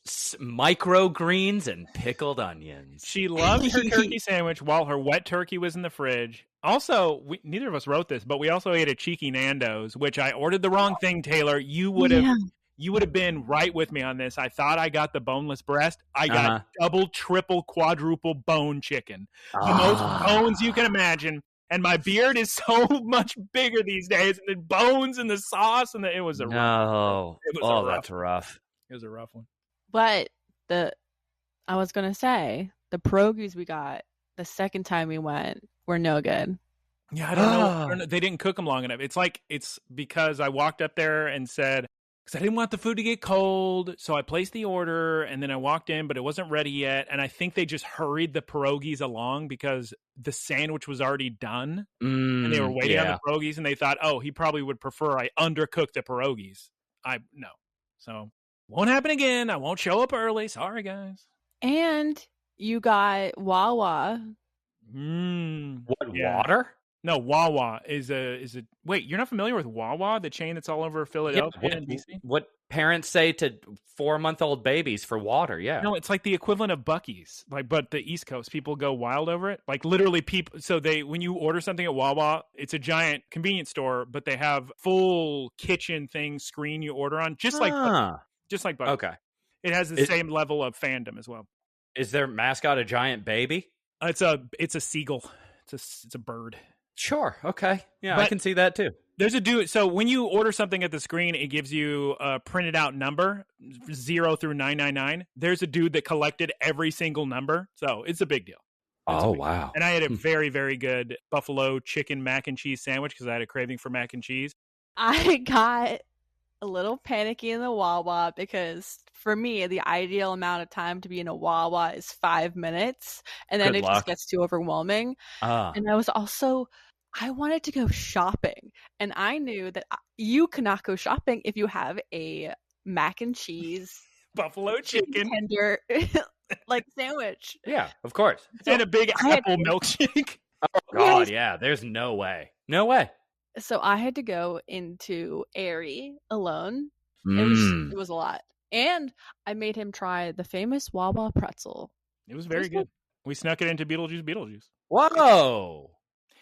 microgreens and pickled onions. She loved her turkey sandwich while her wet turkey was in the fridge. Also, neither of us wrote this, but we also ate a Cheeky Nando's, which I ordered the wrong thing, Taylor. You would have been right with me on this. I thought I got the boneless breast. I got double, triple, quadruple bone chicken. The most bones you can imagine. And my beard is so much bigger these days. And the bones and the sauce, and it was a rough. That's rough. It was a rough one. But I was going to say, the pierogies we got the second time we went were no good. Yeah, I don't know. They didn't cook them long enough. It's because I walked up there and said, because I didn't want the food to get cold, so I placed the order, and then I walked in, but it wasn't ready yet, and I think they just hurried the pierogies along because the sandwich was already done, and they were waiting on the pierogies, and they thought, he probably would prefer I undercook the pierogies. No. So, won't happen again. I won't show up early. Sorry, guys. And you got Wawa. Water? No, Wawa is a. Wait, you're not familiar with Wawa, the chain that's all over Philadelphia and DC? What parents say to 4-month-old babies for water? Yeah. No, it's like the equivalent of Buc-ee's, but the East Coast people go wild over it. Like literally, people. So when you order something at Wawa, it's a giant convenience store, but they have full kitchen thing screen you order on, just like Buc-ee's. Okay. It has the same level of fandom as well. Is their mascot a giant baby? It's a seagull. It's a bird. Sure. Okay. Yeah, I But can see that too. there's a dude. So when you order something at the screen, it gives you a printed out number 0 through 999. There's a dude that collected every single number. So it's a big deal. Oh, wow. And I had a very, very good buffalo chicken mac and cheese sandwich because I had a craving for mac and cheese. I got a little panicky in the Wawa because for me, the ideal amount of time to be in a Wawa is 5 minutes, and then Good it just luck. gets too overwhelming. And I wanted to go shopping, and I knew that you cannot go shopping if you have a mac and cheese Buffalo chicken. tender like sandwich. Yeah, of course. And a big apple milkshake. Oh, God, yeah. There's no way. No way. So I had to go into Aerie alone. Mm. It was a lot. And I made him try the famous Wawa pretzel. It was very good. We snuck it into Beetlejuice. Whoa.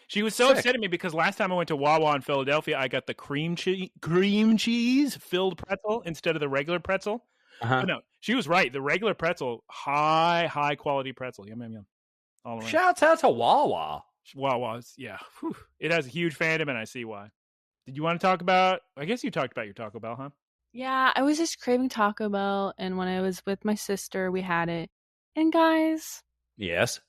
She was so upset at me because last time I went to Wawa in Philadelphia, I got the cream cheese filled pretzel instead of the regular pretzel. But no, she was right. The regular pretzel, high quality pretzel. Yum, yum, yum. All around. Shouts out to Wawa. Wawa's, yeah. Whew. It has a huge fandom, and I see why. Did you want to talk about, I guess you talked about your Taco Bell, huh? Yeah, I was just craving Taco Bell, and when I was with my sister, we had it. And guys. Yes.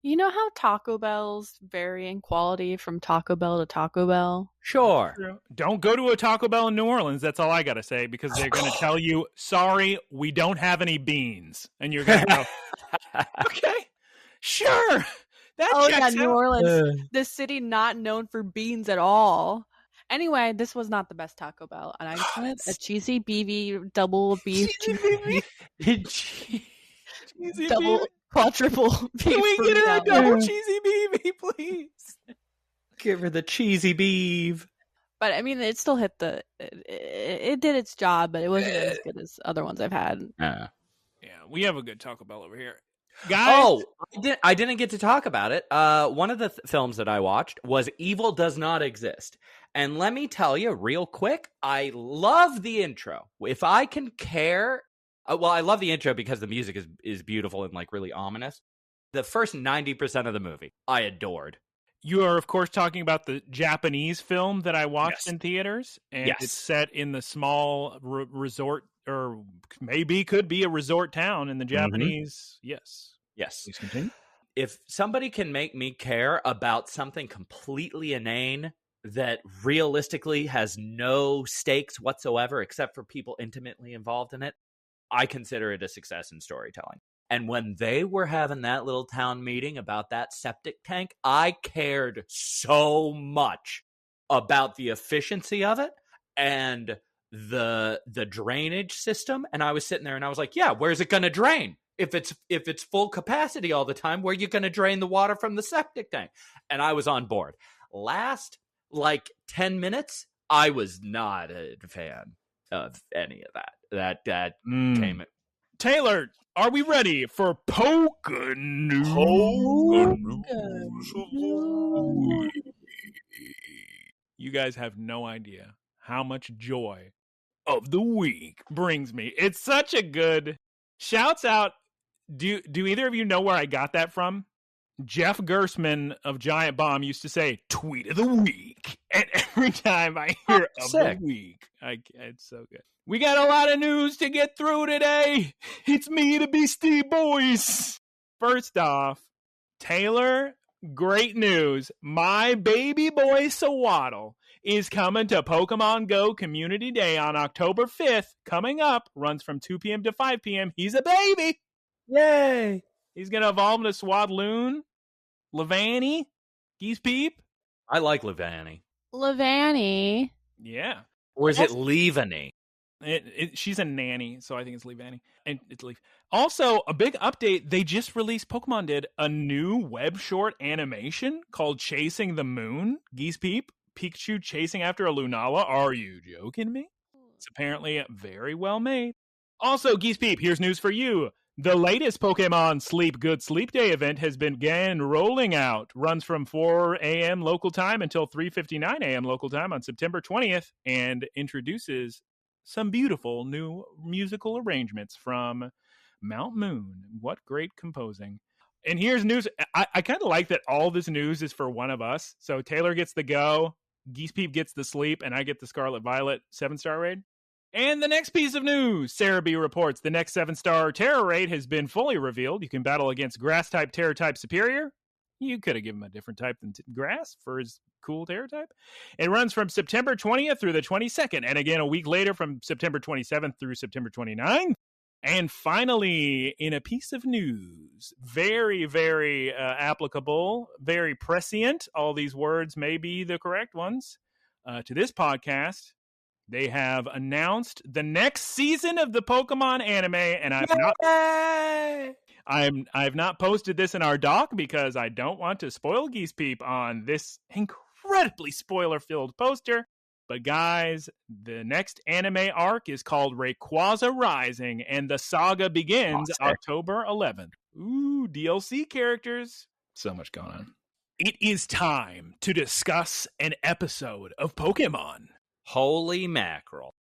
You know how Taco Bells vary in quality from Taco Bell to Taco Bell? Sure. Don't go to a Taco Bell in New Orleans. That's all I got to say, because they're going to tell you, sorry, we don't have any beans. And you're going to go, okay, sure. New Orleans, the city not known for beans at all. Anyway, this was not the best Taco Bell. And I just wanted a cheesy BV, double beef. Double, quadruple beef. Can we get her a double cheesy BV, please? Give her the cheesy beef. But I mean, it still hit it did its job, but it wasn't as good as other ones I've had. Yeah, we have a good Taco Bell over here. Guys, I didn't get to talk about it. One of the films that I watched was Evil Does Not Exist. And let me tell you real quick, I love the intro. If I can care, I love the intro because the music is beautiful and like really ominous. The first 90% of the movie, I adored. You are, of course, talking about the Japanese film that I watched in theaters. And it's set in the small resort, or maybe could be a resort town in the Japanese. Yes. Please continue. If somebody can make me care about something completely inane that realistically has no stakes whatsoever except for people intimately involved in it, I consider it a success in storytelling. And when they were having that little town meeting about that septic tank, I cared so much about the efficiency of it and the drainage system. And I was sitting there and I was like, yeah, where's it going to drain? If it's full capacity all the time, where are you going to drain the water from the septic tank? And I was on board. Last, 10 minutes, I was not a fan of any of that. That came. Taylor, are we ready for Poke News? You guys have no idea how much joy of the week brings me. It's such a good shouts out. Do either of you know where I got that from? Jeff Gersman of Giant Bomb used to say tweet of the week, and every time I hear of the week, it's so good. We got a lot of news to get through today. It's me, the Beastie Boys. First off, Taylor, great news. My baby boy Sawaddle is coming to Pokemon Go Community Day on October 5th. Coming up, runs from 2 p.m. to 5 p.m. He's a baby. Yay. He's going to evolve into Swadloon, Levanny, Geese Peep. I like Levanny. Levanny. Yeah. Or is it Levanny? She's a nanny, so I think it's Levanny. And it's Leaf. Also, a big update. They just released, Pokemon did, a new web short animation called Chasing the Moon. Geese Peep, Pikachu chasing after a Lunala. Are you joking me? It's apparently very well made. Also, Geese Peep, here's news for you. The latest Pokemon Sleep Good Sleep Day event has begun rolling out. Runs from 4 a.m. local time until 3:59 a.m. local time on September 20th and introduces some beautiful new musical arrangements from Mount Moon. What great composing. And here's news. I kind of like that all this news is for one of us. So Taylor gets the go, Geese Peep gets the sleep, and I get the Scarlet Violet 7-star raid. And the next piece of news, Sarah B reports the next 7-star Terror raid has been fully revealed. You can battle against Grass-type Terror-type Superior. You could have given him a different type than Grass for his cool Terror type. It runs from September 20th through the 22nd, and again a week later from September 27th through September 29th. And finally, in a piece of news, very, very applicable, very prescient, all these words may be the correct ones, to this podcast, they have announced the next season of the Pokemon anime, and I've not posted this in our doc because I don't want to spoil Geese Peep on this incredibly spoiler-filled poster. But guys, the next anime arc is called Rayquaza Rising, and the saga begins October 11th. Ooh, DLC characters. So much going on. It is time to discuss an episode of Pokemon. Holy mackerel.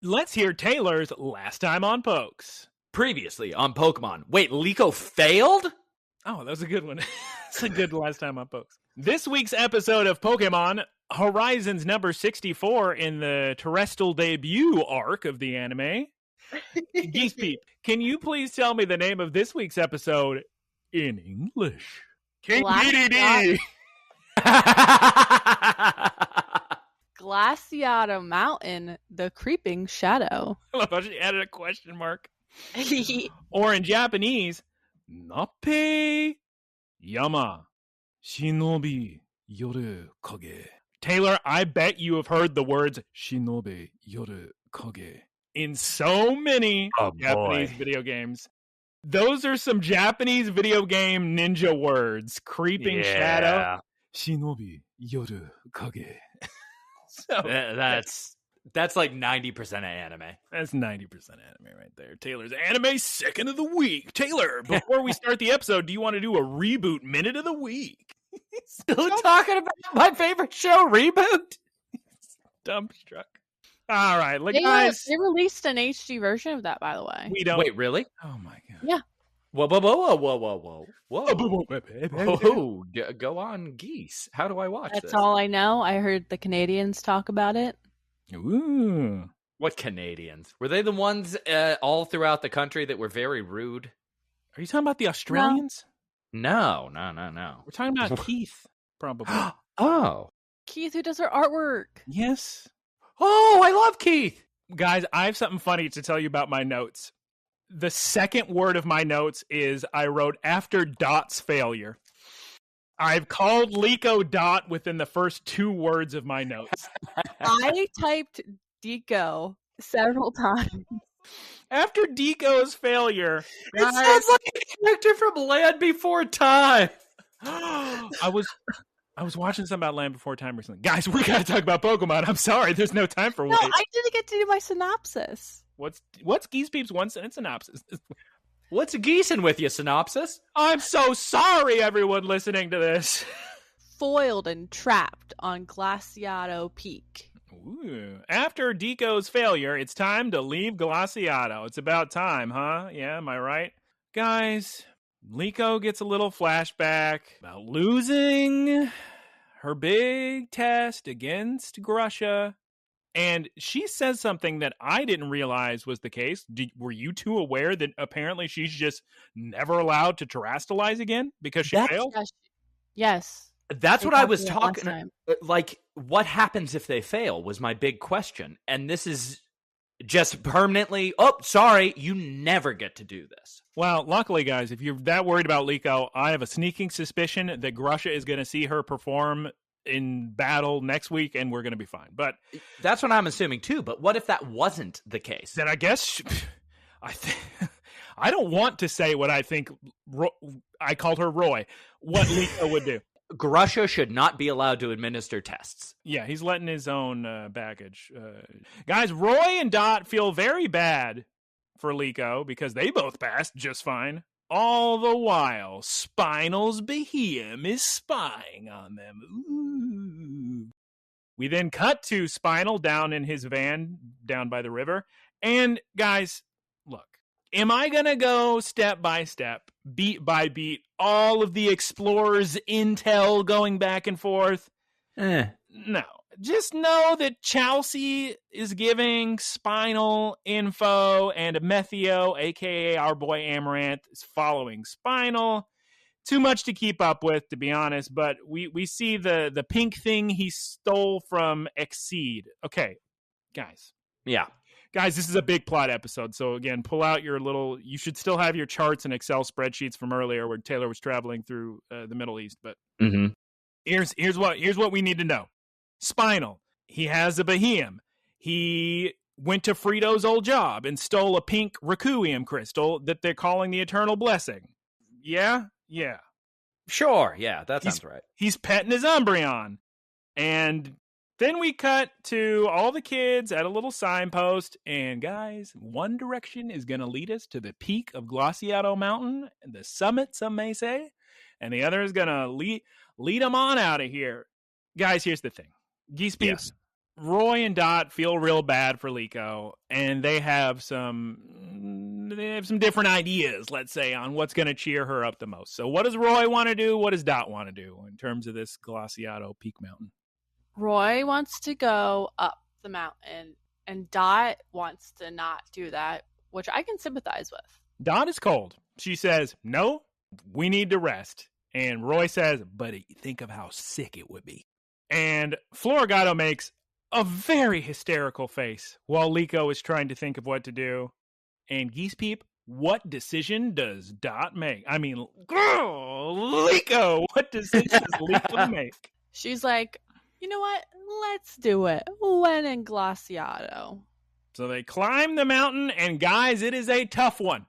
Let's hear Taylor's last time on Pokes. Previously on Pokemon. Wait, Liko failed? Oh, that was a good one. It's a good last time on Pokes. This week's episode of Pokemon Horizons number 64 in the Terestal Debut arc of the anime. Geese Peep, can you please tell me the name of this week's episode in English? King DDD! Glaciato Mountain, the Creeping Shadow. I love how she added a question mark. Or in Japanese, Nappe Yama Shinobi Yoru Kage. Taylor, I bet you have heard the words Shinobi Yoru Kage in so many Japanese video games. Those are some Japanese video game ninja words. Creeping Shadow. Shinobi Yoru Kage. So that's like 90% of anime. That's 90% anime right there. Taylor's anime second of the week. Taylor, before we start the episode, do you want to do a reboot minute of the week? Still talking about my favorite show, Reboot? Dumbstruck. All right, look, guys. They released an HD version of that, by the way. We don't. Wait, really? Oh my god. Yeah. Whoa. Go on, Geese. How do I watch this? That's all I know. I heard the Canadians talk about it. Ooh. What Canadians? Were they the ones all throughout the country that were very rude? Are you talking about the Australians? No. We're talking about Keith, probably. Oh. Keith, who does her artwork. Yes. Oh, I love Keith. Guys, I have something funny to tell you about my notes. The second word of my notes is I wrote after Dot's failure. I've called Liko Dot within the first 2 words of my notes. I typed Deco several times. After Deco's failure, It sounds like a character from Land Before Time. I was watching something about Land Before Time recently. Guys, we gotta talk about Pokemon. I'm sorry, there's no time for No, wait. I didn't get to do my synopsis. What's Geese Peep's 1 sentence synopsis? What's a geesin' with you, synopsis? I'm so sorry, everyone listening to this. Foiled and trapped on Glaciato Peak. Ooh. After Deco's failure, it's time to leave Glaciato. It's about time, huh? Yeah, am I right? Guys, Liko gets a little flashback about losing her big test against Grusha. And she says something that I didn't realize was the case. Were you two aware that apparently she's just never allowed to terastalize again because she failed? Yes. That's what I was talking. Like, what happens if they fail was my big question. And this is just permanently, oh, sorry, you never get to do this. Well, luckily, guys, if you're that worried about Liko, I have a sneaking suspicion that Grusha is going to see her perform in battle next week, and we're going to be fine. But that's what I'm assuming too. But what if that wasn't the case? Then I guess I don't want to say what I think. I called her Roy. What Liko would do. Grusha should not be allowed to administer tests. Yeah, he's letting his own baggage. Guys, Roy and Dot feel very bad for Liko because they both passed just fine. All the while, Spinal's Behem is spying on them. Ooh. We then cut to Spinal down in his van down by the river. And guys, look, am I going to go step by step beat by beat, all of the explorers' intel going back and forth. No. Just know that Chelsea is giving Spinal info, and Amethio, a.k.a. our boy Amaranth, is following Spinal. Too much to keep up with, to be honest, but we see the pink thing he stole from Exceed. Okay, guys. Yeah. Guys, this is a big plot episode, so again, pull out your you should still have your charts and Excel spreadsheets from earlier where Taylor was traveling through the Middle East, but here's what we need to know. Spinal, he has a Behemoth. He went to Frito's old job and stole a pink Requiem crystal that they're calling the Eternal Blessing. Yeah? Yeah. Sure, yeah, that sounds right. He's petting his Umbreon. And then we cut to all the kids at a little signpost. And guys, one direction is going to lead us to the peak of Glaciato Mountain, and the summit, some may say. And the other is going to lead them on out of here. Guys, here's the thing. Geese Beep, yes. Roy and Dot feel real bad for Liko, and they have some different ideas, let's say, on what's going to cheer her up the most. So what does Roy want to do? What does Dot want to do in terms of this Glaciato Peak Mountain? Roy wants to go up the mountain, and Dot wants to not do that, which I can sympathize with. Dot is cold. She says, no, we need to rest. And Roy says, but think of how sick it would be. And Florigato makes a very hysterical face while Liko is trying to think of what to do. And Geese Peep, what decision does Dot make? I mean, girl, Liko, what decision does Liko make? She's like, you know what? Let's do it. When in Glaciato. So they climb the mountain, and guys, it is a tough one.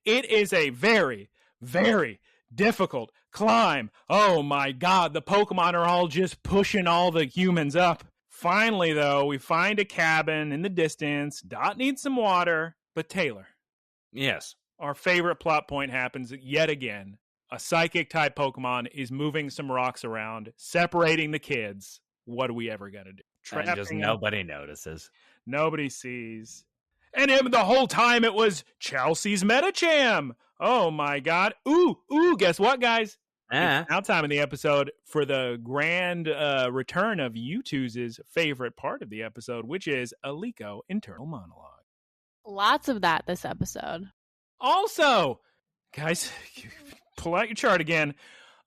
It is a very, very difficult climb. Oh my God, the Pokemon are all just pushing all the humans up. Finally, though, we find a cabin in the distance. Dot needs some water. But Taylor. Yes. Our favorite plot point happens yet again. A psychic-type Pokemon is moving some rocks around, separating the kids. What are we ever going to do? And just nobody notices. Nobody sees. And the whole time it was Chelsea's Metacham. Oh, my God. Ooh, guess what, guys? It's now time in the episode for the grand return of you two's favorite part of the episode, which is a Liko internal monologue. Lots of that this episode. Also, guys, pull out your chart again.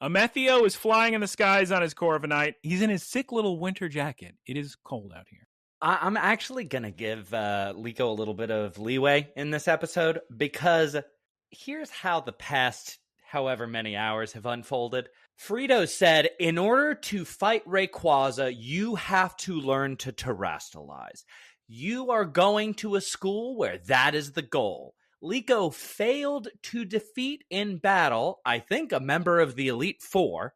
Amethio is flying in the skies on his Corviknight. He's in his sick little winter jacket. It is cold out here. I'm actually going to give Liko a little bit of leeway in this episode, because here's how the past however many hours have unfolded. Frito said, in order to fight Rayquaza, you have to learn to terrestrialize. You are going to a school where that is the goal. Liko failed to defeat in battle, I think, a member of the Elite Four.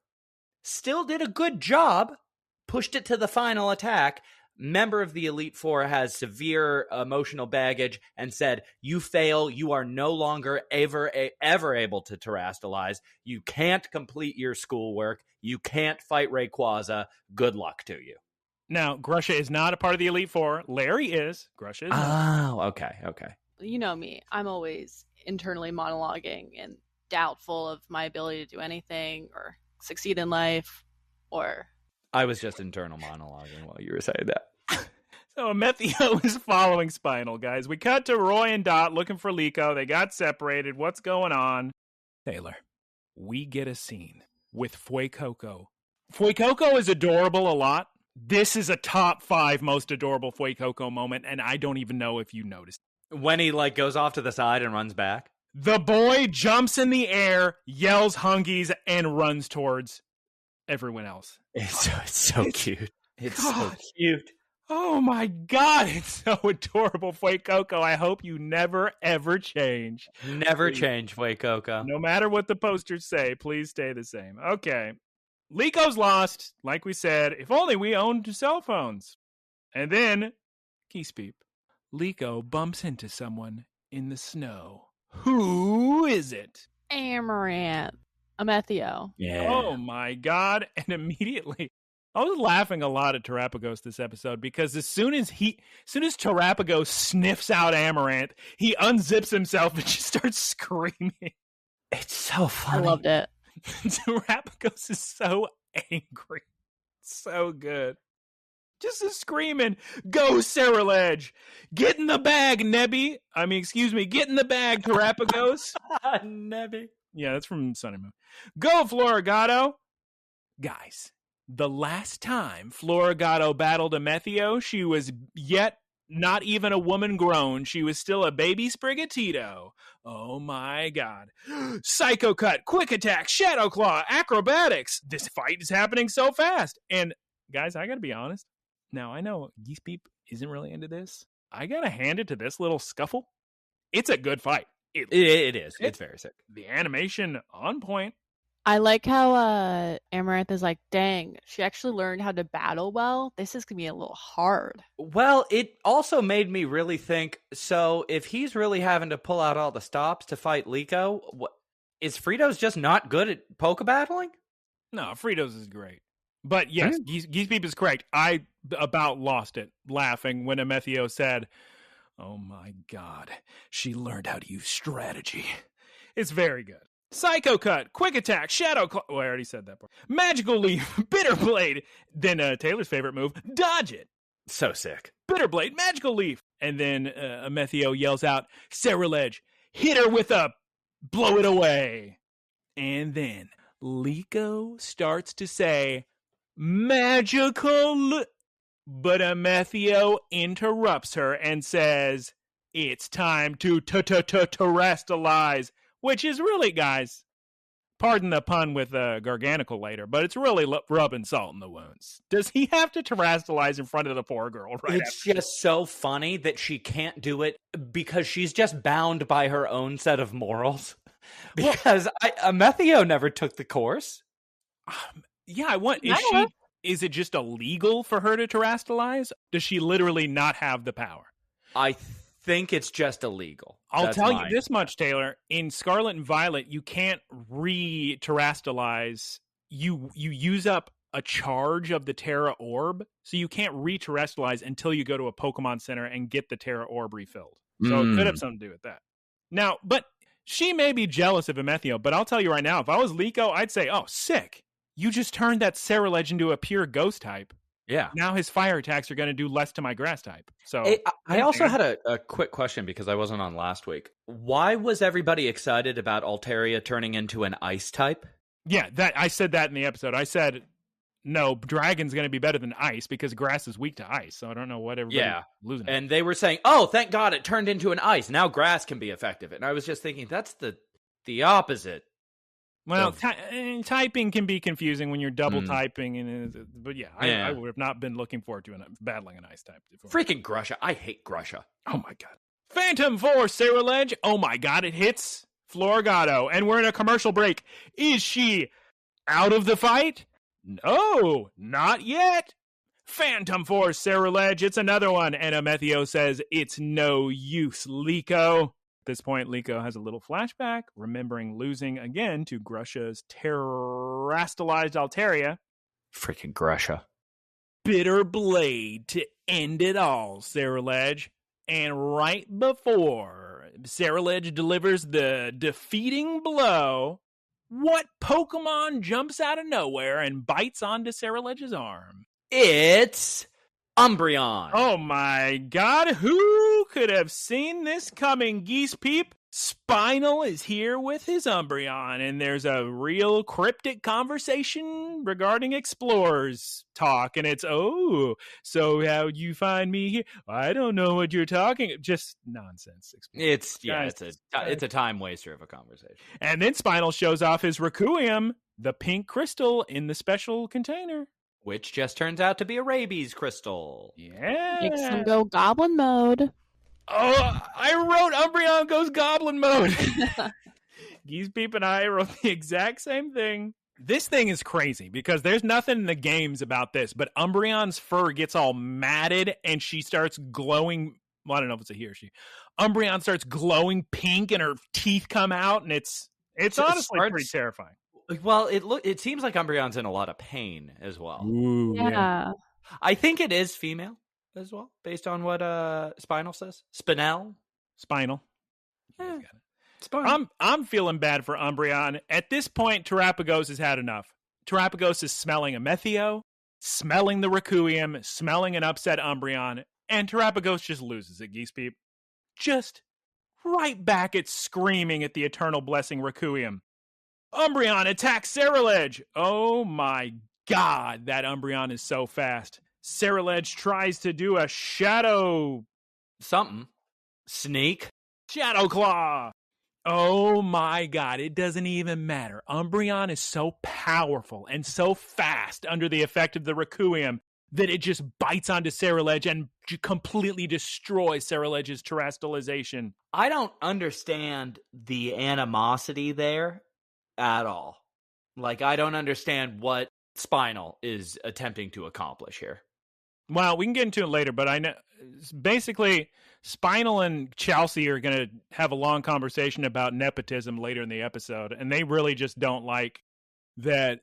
Still did a good job. Pushed it to the final attack. Member of the Elite Four has severe emotional baggage and said, you fail. You are no longer ever able to terrestrialize. You can't complete your schoolwork. You can't fight Rayquaza. Good luck to you. Now, Grusha is not a part of the Elite Four. Larry is. Grusha is not. Oh, okay. You know me. I'm always internally monologuing and doubtful of my ability to do anything or succeed in life, or... I was just internal monologuing while you were saying that. So Amethio is following Spinal, guys. We cut to Roy and Dot looking for Liko. They got separated. What's going on? Taylor, we get a scene with Fuecoco. Fuecoco is adorable a lot. This is a top 5 most adorable Fuecoco moment, and I don't even know if you noticed. When he goes off to the side and runs back? The boy jumps in the air, yells Hungies, and runs towards everyone else. It's so cute. It's so cute. Oh my God, it's so adorable, Fuecoco. I hope you never, ever change. Never change, Fuecoco. No matter what the posters say, please stay the same. Okay. Liko's lost, like we said. If only we owned cell phones. And then, Geese Beep, Liko bumps into someone in the snow. Who is it? Amaranth. Amethio. Yeah. Oh my God. And immediately, I was laughing a lot at Terapagos this episode, because as soon as Terapagos sniffs out Amaranth, he unzips himself and just starts screaming. It's so funny. I loved it. Terapagos is so angry. So good. Just a screaming, "Go, Cerulege! Get in the bag, Nebby!" Get in the bag, Terapagos. Nebby. Yeah, that's from Sun and Moon. Go, Florigato! Guys, the last time Florigato battled a Methio, she was yet not even a woman grown. She was still a baby Sprigatito. Oh my god. Psycho Cut, Quick Attack, Shadow Claw, Acrobatics. This fight is happening so fast. And guys, I gotta be honest. Now, I know Geese Peep isn't really into this. I gotta hand it to this little scuffle. It's a good fight. It is. It's very sick. The animation on point. I like how Amaranth is like, dang, she actually learned how to battle well. This is going to be a little hard. Well, it also made me really think, so if he's really having to pull out all the stops to fight Liko, is Frito's just not good at poke battling? No, Frito's is great. But yes, Geese Peep is correct. I about lost it laughing when Amethio said, "Oh my god, she learned how to use strategy." It's very good. Psycho Cut, Quick Attack, Shadow Claw. Oh, I already said that part. Magical Leaf, Bitter Blade. Then Taylor's favorite move, Dodge It. So sick. Bitter Blade, Magical Leaf. And then Amethio yells out, "Cerulege, hit her with a blow it away." And then Liko starts to say, "Magical," but Amethio interrupts her and says, "It's time to terrestrialize," which is really, guys, pardon the pun with Garganical later, but it's really rubbing salt in the wounds. Does he have to terrestrialize in front of the poor girl? Right? It's just so funny that she can't do it because she's just bound by her own set of morals. Because Amethio never took the course. Yeah, I want. Is it just illegal for her to terrestrialize? Does she literally not have the power? I think it's just illegal. I'll tell you this much, Taylor. In Scarlet and Violet, you can't re-terrestrialize. You use up a charge of the Terra Orb, so you can't re-terrestrialize until you go to a Pokemon Center and get the Terra Orb refilled. So it could have something to do with that. Now, but she may be jealous of Amethio, but I'll tell you right now, if I was Liko, I'd say, "Oh, sick. You just turned that Cerulege into a pure ghost type. Yeah. Now his fire attacks are going to do less to my grass type." So I also had a quick question because I wasn't on last week. Why was everybody excited about Altaria turning into an ice type? Yeah, I said that in the episode. I said, no, dragon's going to be better than ice because grass is weak to ice. So I don't know what everybody's losing. And they were saying, "Oh, thank God it turned into an ice. Now grass can be effective." And I was just thinking, that's the opposite. Well, typing can be confusing when you're double typing, but I would have not been looking forward to battling an ice type. Freaking Grusha. I hate Grusha. Oh my god. Phantom Force, Cerulege. Oh my god, it hits Florigato, and we're in a commercial break. Is she out of the fight? No, not yet. Phantom Force, Cerulege. It's another one, and Amethio says, "It's no use, Liko." At this point, Liko has a little flashback, remembering losing again to Grusha's terrestrialized Altaria. Freaking Grusha. Bitter Blade to end it all, Cerulege. And right before Cerulege delivers the defeating blow, what Pokemon jumps out of nowhere and bites onto Cerulege's arm? It's Umbreon. Oh my god, who could have seen this coming, Geese Peep? Spinal is here with his Umbreon, and there's a real cryptic conversation regarding Explorers talk, and it's, "Oh, so how'd you find me here? I don't know what you're talking." Just nonsense. It's a time waster of a conversation. And then Spinal shows off his Requiem, the pink crystal in the special container. Which just turns out to be a rabies crystal. Yeah. Makes him go goblin mode. Oh, I wrote Umbreon goes goblin mode. Geese Peep and I wrote the exact same thing. This thing is crazy because there's nothing in the games about this, but Umbreon's fur gets all matted and she starts glowing. Well, I don't know if it's a he or she. Umbreon starts glowing pink and her teeth come out, and it's honestly pretty terrifying. Well, it seems like Umbreon's in a lot of pain as well. Ooh, Yeah. I think it is female as well, based on what Spinal says. Spinal. Spinal. Yeah. I'm feeling bad for Umbreon. At this point, Terapagos has had enough. Terapagos is smelling a Methio, smelling the Requiem, smelling an upset Umbreon, and Terapagos just loses it, Geese Peep. Just right back at screaming at the Eternal Blessing Requiem. Umbreon attacks Ceruledge. Oh my god, that Umbreon is so fast. Ceruledge tries to do a Shadow... something. Sneak. Shadow Claw. Oh my god, it doesn't even matter. Umbreon is so powerful and so fast under the effect of the Requiem that it just bites onto Ceruledge and completely destroys Ceruledge's terrestrialization. I don't understand the animosity there at all. Like, I don't understand what Spinal is attempting to accomplish here. Well, we can get into it later, but I know basically Spinal and Chelsea are going to have a long conversation about nepotism later in the episode, and they really just don't like that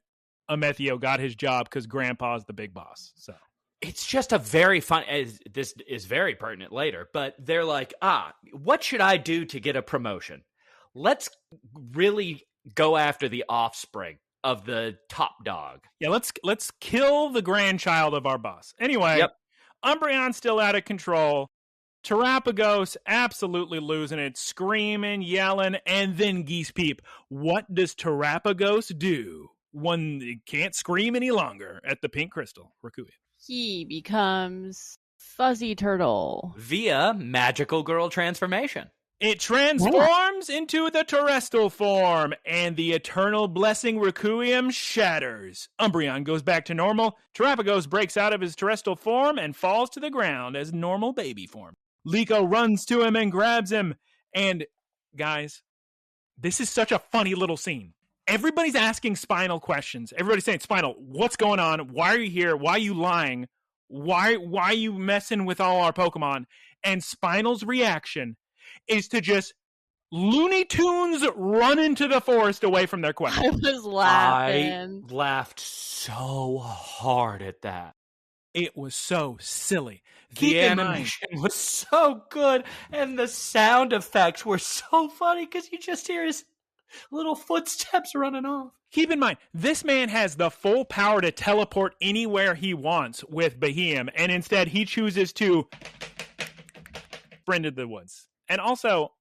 Amethio got his job because Grandpa's the big boss. So it's just a very fun. This is very pertinent later, but they're like, what should I do to get a promotion? Let's really go after the offspring of the top dog. Yeah, let's kill the grandchild of our boss. Anyway, Umbreon's still out of control. Terapagos absolutely losing it, screaming, yelling, and then Geese Peep. What does Terapagos do when it can't scream any longer at the pink crystal? Requiem. He becomes Fuzzy Turtle. Via magical girl transformation. It transforms into the Terestal form, and the Eternal Blessing Requiem shatters. Umbreon goes back to normal. Terapagos breaks out of his Terestal form and falls to the ground as normal baby form. Liko runs to him and grabs him. And, guys, this is such a funny little scene. Everybody's asking Spinal questions. Everybody's saying, Spinal, what's going on? Why are you here? Why are you lying? Why are you messing with all our Pokemon? And Spinal's reaction is to just Looney Tunes run into the forest away from their question. I was laughing. I laughed so hard at that. It was so silly. The animation was so good, and the sound effects were so funny because you just hear his little footsteps running off. Keep in mind, this man has the full power to teleport anywhere he wants with Behem, and instead he chooses to sprint into the woods. And also,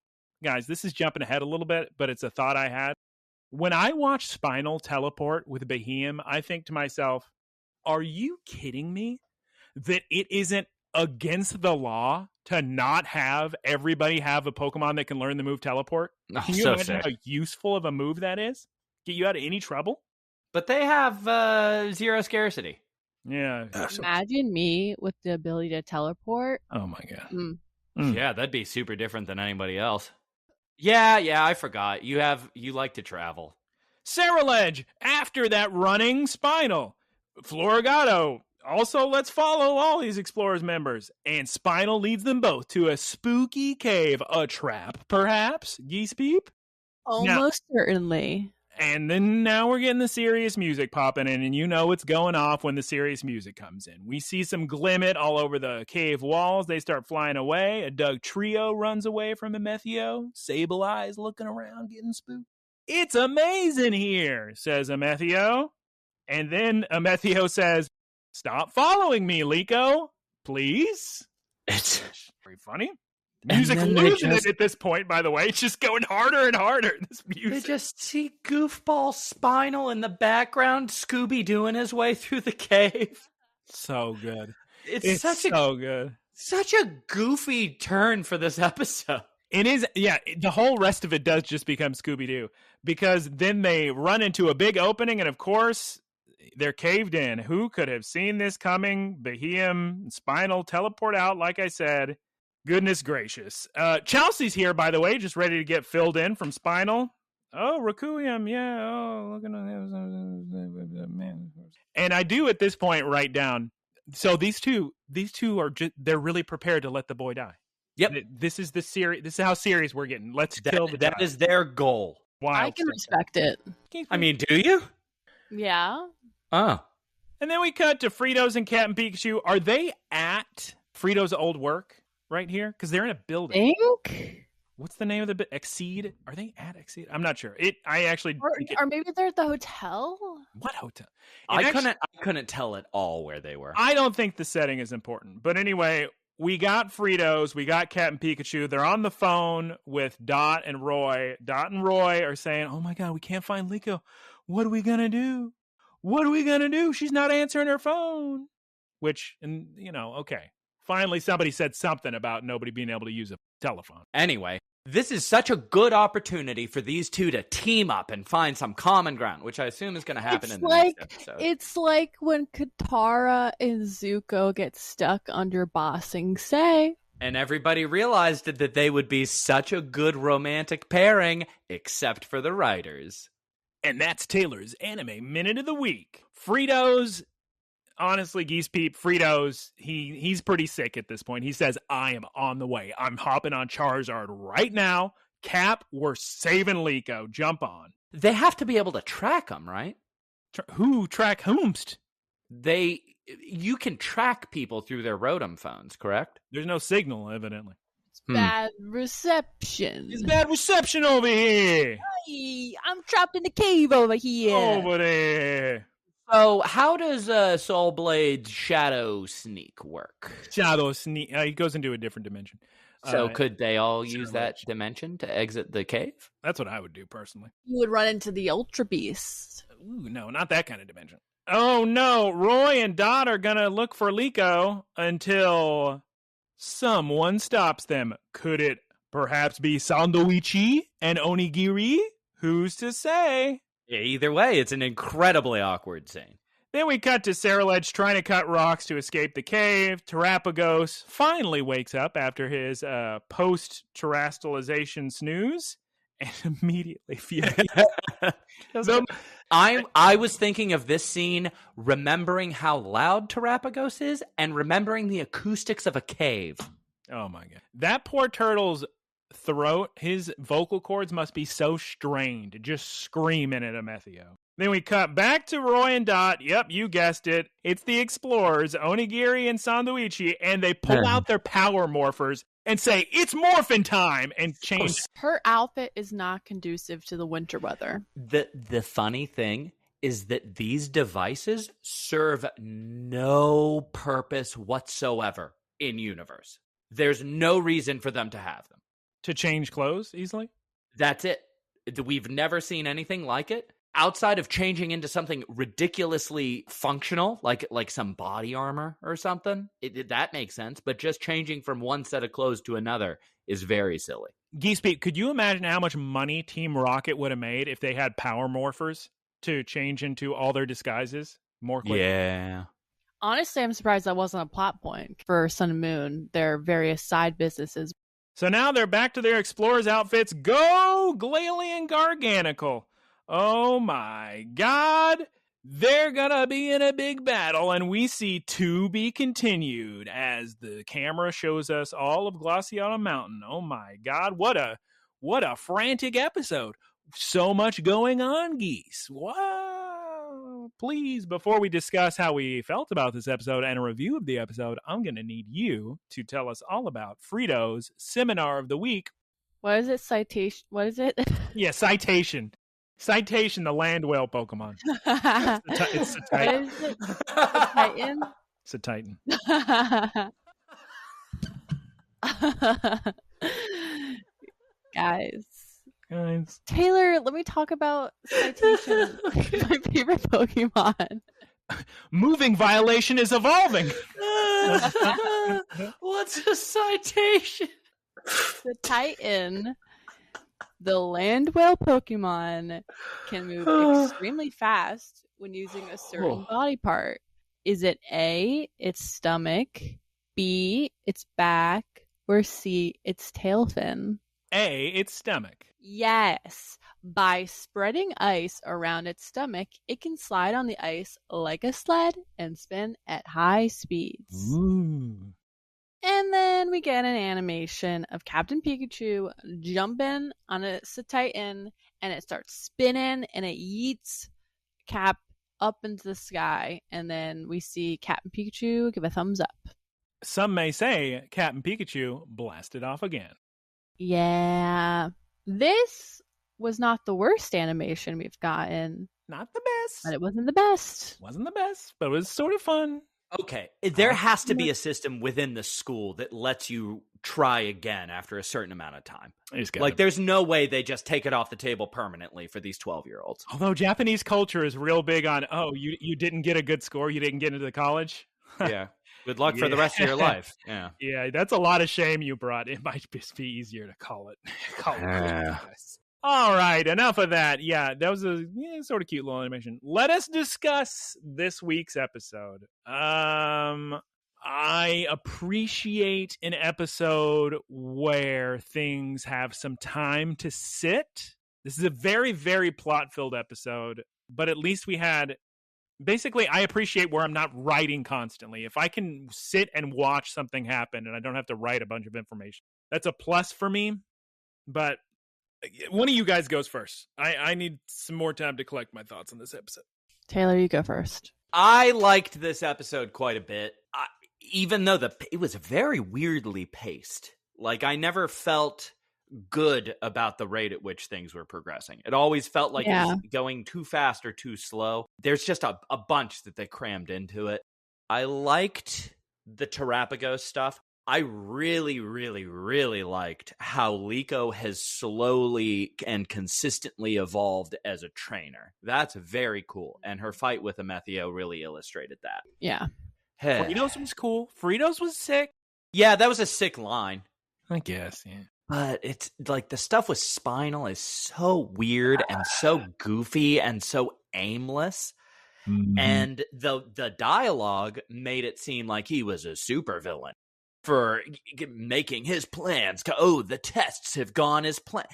guys, this is jumping ahead a little bit, but it's a thought I had. When I watch Spinal teleport with Behem, I think to myself, are you kidding me? That it isn't against the law to not have everybody have a Pokemon that can learn the move teleport? Can you imagine how useful of a move that is? Get you out of any trouble? But they have zero scarcity. Yeah. Imagine me with the ability to teleport. Oh my god. Yeah, that'd be super different than anybody else. Yeah, I forgot. You like to travel. Ceruledge, after that running Spinal. Florigato, also let's follow all these Explorers members. And Spinal leads them both to a spooky cave. A trap, perhaps? Geese Peep? Almost certainly. And then now we're getting the serious music popping in, and you know what's going off when the serious music comes in. We see some Glimmet all over the cave walls. They start flying away. A Doug Trio runs away from Amethio. Sable Eyes looking around, getting spooked. It's amazing here, says Amethio. And then Amethio says, stop following me, Liko. Please. It's very funny. Music losing it at this point, by the way. It's just going harder and harder. This music. They just see goofball Spinal in the background, Scooby doing his way through the cave. So good. It's so good. Such a goofy turn for this episode. It is, yeah. The whole rest of it does just become Scooby-Doo. Because then they run into a big opening, and of course, they're caved in. Who could have seen this coming? Behem, Spinal teleport out, like I said. Goodness gracious. Chelsea's here, by the way, just ready to get filled in from Spinal. Oh, Requiem, yeah. Oh, look at man. And I do at this point write down. So these two are they're really prepared to let the boy die. Yep. This is the series. This is how serious we're getting. Let's kill the That child. is their goal. Wild I can stuff. respect it. I mean, do you? Yeah. Oh. And then we cut to Fritos and Captain Pikachu. Are they at Frito's old work right here? Because they're in a building. Think? What's the name of the bit? Exceed? Are they at Exceed? I'm not sure. I actually or maybe they're at the hotel. What hotel? I couldn't tell at all where they were. I don't think the setting is important. But anyway, we got Fritos, we got Captain Pikachu. They're on the phone with Dot and Roy. Dot and Roy are saying, "Oh my God, we can't find Liko. What are we gonna do? What are we gonna do? She's not answering her phone." Which, and okay. Finally, somebody said something about nobody being able to use a telephone. Anyway, this is such a good opportunity for these two to team up and find some common ground, which I assume is going to happen in the next episode. It's like when Katara and Zuko get stuck under Ba Sing Se. And everybody realized that they would be such a good romantic pairing, except for the writers. And that's Taylor's Anime Minute of the Week. Fritos... Honestly, Geese Peep, Fritos, he's pretty sick at this point. He says, I am on the way. I'm hopping on Charizard right now. Cap, we're saving Liko. Jump on. They have to be able to track him, right? Who track whomst? You can track people through their Rotom phones, correct? There's no signal, evidently. It's bad reception. It's bad reception over here. Hey, I'm trapped in the cave over here. Over there. So, how does Soul Blade's Shadow Sneak work? Shadow Sneak. He goes into a different dimension. So, could they all use that dimension to exit the cave? That's what I would do, personally. You would run into the Ultra Beast. Ooh, no, not that kind of dimension. Oh, no. Roy and Dot are going to look for Liko until someone stops them. Could it perhaps be Sandoichi and Onigiri? Who's to say? Yeah, either way, it's an incredibly awkward scene. Then we cut to Saraledge trying to cut rocks to escape the cave. Terapagos finally wakes up after his post-terastalization snooze and immediately furious. I was thinking of this scene, remembering how loud Terapagos is and remembering the acoustics of a cave. Oh my God. That poor turtle's throat, his vocal cords must be so strained, just screaming at Amethio. Then we cut back to Roy and Dot. Yep, you guessed it. It's the explorers, Onigiri and Sandoichi, and they pull out their power morphers and say, it's morphin' time, and change. Her outfit is not conducive to the winter weather. The funny thing is that these devices serve no purpose whatsoever in universe. There's no reason for them to have them. To change clothes easily? That's it. We've never seen anything like it. Outside of changing into something ridiculously functional, like some body armor or something, that makes sense. But just changing from one set of clothes to another is very silly. Geese Pete, could you imagine how much money Team Rocket would have made if they had power morphers to change into all their disguises more quickly? Yeah. Honestly, I'm surprised that wasn't a plot point for Sun and Moon, their various side businesses. So now they're back to their explorers' outfits. Go Glalie Garganical. Oh my God. They're gonna be in a big battle, and we see to be continued as the camera shows us all of Glaciata Mountain. Oh my God, what a frantic episode. So much going on, Geese. Wow. Please, before we discuss how we felt about this episode and a review of the episode, I'm going to need you to tell us all about Frito's Seminar of the Week. What is it? Citation? What is it? Yeah, Citation. Citation, the land whale Pokemon. It's a Titan. What is it? A Titan? It's a Titan. Guys. Taylor, let me talk about Citation, my favorite Pokemon. Moving violation is evolving. What's a citation? The Titan, the land whale Pokemon, can move extremely fast when using a certain body part. Is it A, its stomach, B, its back, or C, its tail fin? A, its stomach. Yes. By spreading ice around its stomach, it can slide on the ice like a sled and spin at high speeds. Ooh. And then we get an animation of Captain Pikachu jumping on a Titan, and it starts spinning, and it yeets Cap up into the sky. And then we see Captain Pikachu give a thumbs up. Some may say Captain Pikachu blasted off again. Yeah. This was not the worst animation we've gotten, Not the but best. it wasn't the best. Wasn't the best, but it was sort of fun. Okay, there has to be a system within the school that lets you try again after a certain amount of time. Like, there's no way they just take it off the table permanently for these 12-year-olds. Although Japanese culture is real big on, you didn't get a good score, you didn't get into the college. Yeah. Good luck for the rest of your life. Yeah. Yeah, that's a lot of shame you brought. It might just be easier to call it. All right, enough of that. Yeah, that was a sort of cute little animation. Let us discuss this week's episode. I appreciate an episode where things have some time to sit. This is a very, very plot-filled episode, but at least we had... Basically, I appreciate where I'm not writing constantly. If I can sit and watch something happen and I don't have to write a bunch of information, that's a plus for me. But one of you guys goes first. I need some more time to collect my thoughts on this episode. Taylor, you go first. I liked this episode quite a bit, even though it was very weirdly paced. Like, I never felt good about the rate at which things were progressing. It always felt like it was going too fast or too slow. There's just a bunch that they crammed into it. I liked the Terapagos stuff. I really, really, really liked how Liko has slowly and consistently evolved as a trainer. That's very cool. And her fight with Amethio really illustrated that. Yeah. Fritos was cool. Fritos was sick. Yeah, that was a sick line. I guess, yeah. But it's like the stuff with Spinal is so weird and so goofy and so aimless. Mm-hmm. And the dialogue made it seem like he was a supervillain for making his plans. The tests have gone as planned.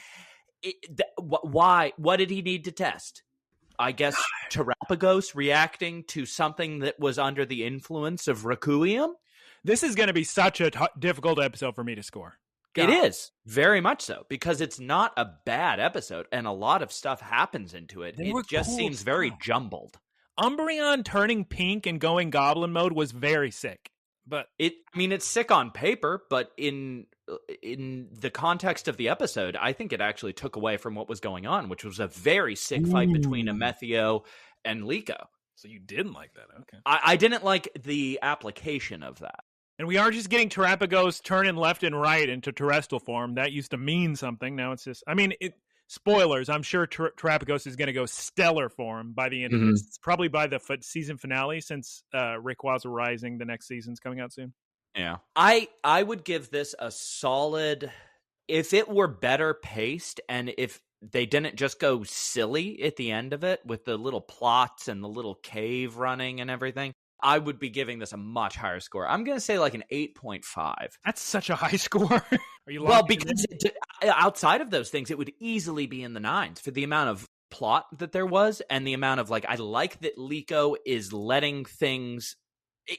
Why? What did he need to test? I guess Terapagos reacting to something that was under the influence of Requiem? This is going to be such a difficult episode for me to score. God. It is, very much so, because it's not a bad episode, and a lot of stuff happens into it. It just cool seems very jumbled. Umbreon turning pink and going goblin mode was very sick. But it's sick on paper, but in the context of the episode, I think it actually took away from what was going on, which was a very sick fight between Amethio and Liko. So you didn't like that, okay. I didn't like the application of that. And we are just getting Terapagos turning left and right into terrestrial form. That used to mean something. Now it's just... spoilers, I'm sure Terapagos is going to go stellar form by the end of this. Probably by the season finale, since Rayquaza Rising, the next season's coming out soon. Yeah. I would give this a solid... If it were better paced, and if they didn't just go silly at the end of it, with the little plots and the little cave running and everything, I would be giving this a much higher score. I'm going to say like an 8.5. That's such a high score. Are you because outside of those things, it would easily be in the 9s for the amount of plot that there was and the amount of, I like that Liko is letting things...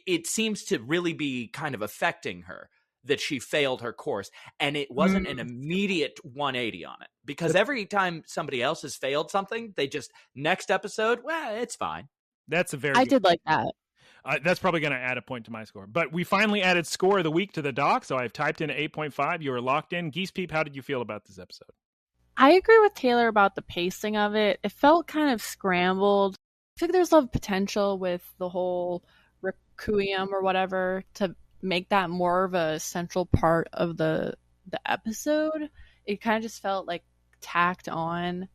It seems to really be kind of affecting her that she failed her course, and it wasn't an immediate 180 on it. Because every time somebody else has failed something, they just, next episode, it's fine. That's a very... I did like that. That's probably going to add a point to my score. But we finally added score of the week to the doc, so I've typed in 8.5. You were locked in. Geese Peep, how did you feel about this episode? I agree with Taylor about the pacing of it. It felt kind of scrambled. I think there's a lot of potential with the whole Requiem or whatever to make that more of a central part of the episode. It kind of just felt like tacked on.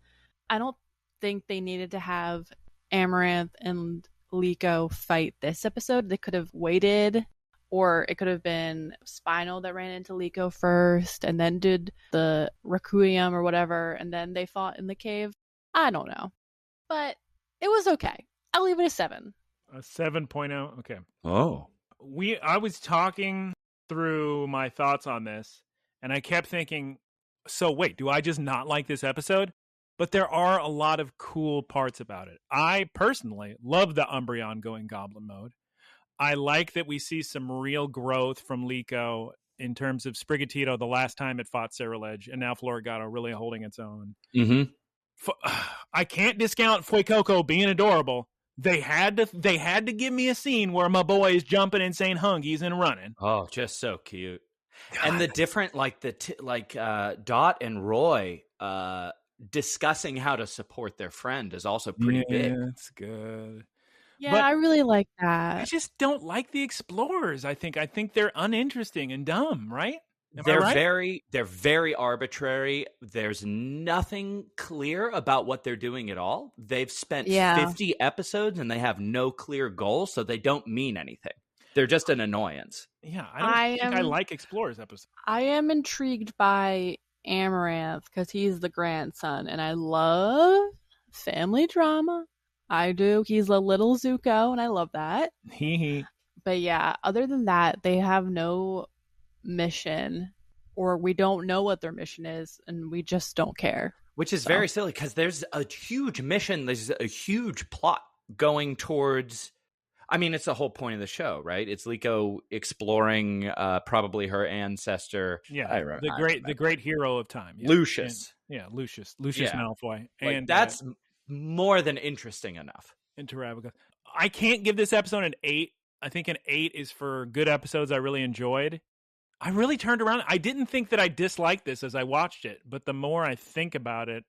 I don't think they needed to have Amaranth and Liko fight this episode. They could have waited, or it could have been Spinal that ran into Liko first and then did the Requiem or whatever, and then they fought in the cave. I don't know. But it was okay. I'll leave it a 7. A 7.0? Okay. Oh. I was talking through my thoughts on this, and I kept thinking, so wait, do I just not like this episode? But there are a lot of cool parts about it. I personally love the Umbreon going goblin mode. I like that we see some real growth from Liko in terms of Sprigatito the last time it fought Ceruledge, and now Floragato really holding its own. Mm-hmm. I can't discount Fuecoco being adorable. They had to give me a scene where my boy is jumping and saying hungies and running. Oh, just so cute. And the different, like Dot and Roy discussing how to support their friend is also pretty big. That's good. Yeah, But I really like I that. just don't like the explorers. I think they're uninteresting and dumb, right? Am I They're right? very arbitrary. There's nothing clear about what they're doing at all. They've spent Yeah. 50 episodes and they have no clear goal, so they don't mean anything. They're just an annoyance. Yeah, I don't think I like explorers episodes. I am intrigued by Amaranth because he's the grandson, and I love family drama. I do. He's a little Zuko, and I love that. But yeah, other than that, they have no mission, or we don't know what their mission is, and we just don't care. Which is very silly because there's a huge mission. There's a huge plot going towards. I mean, it's the whole point of the show, right? It's Liko exploring probably her ancestor. Yeah, the great hero of time, Lucius. Lucius Malfoy, and that's more than interesting enough. And Tarabica. I can't give this episode an 8. I think an 8 is for good episodes I really enjoyed. I really turned around. I didn't think that I disliked this as I watched it, but the more I think about it,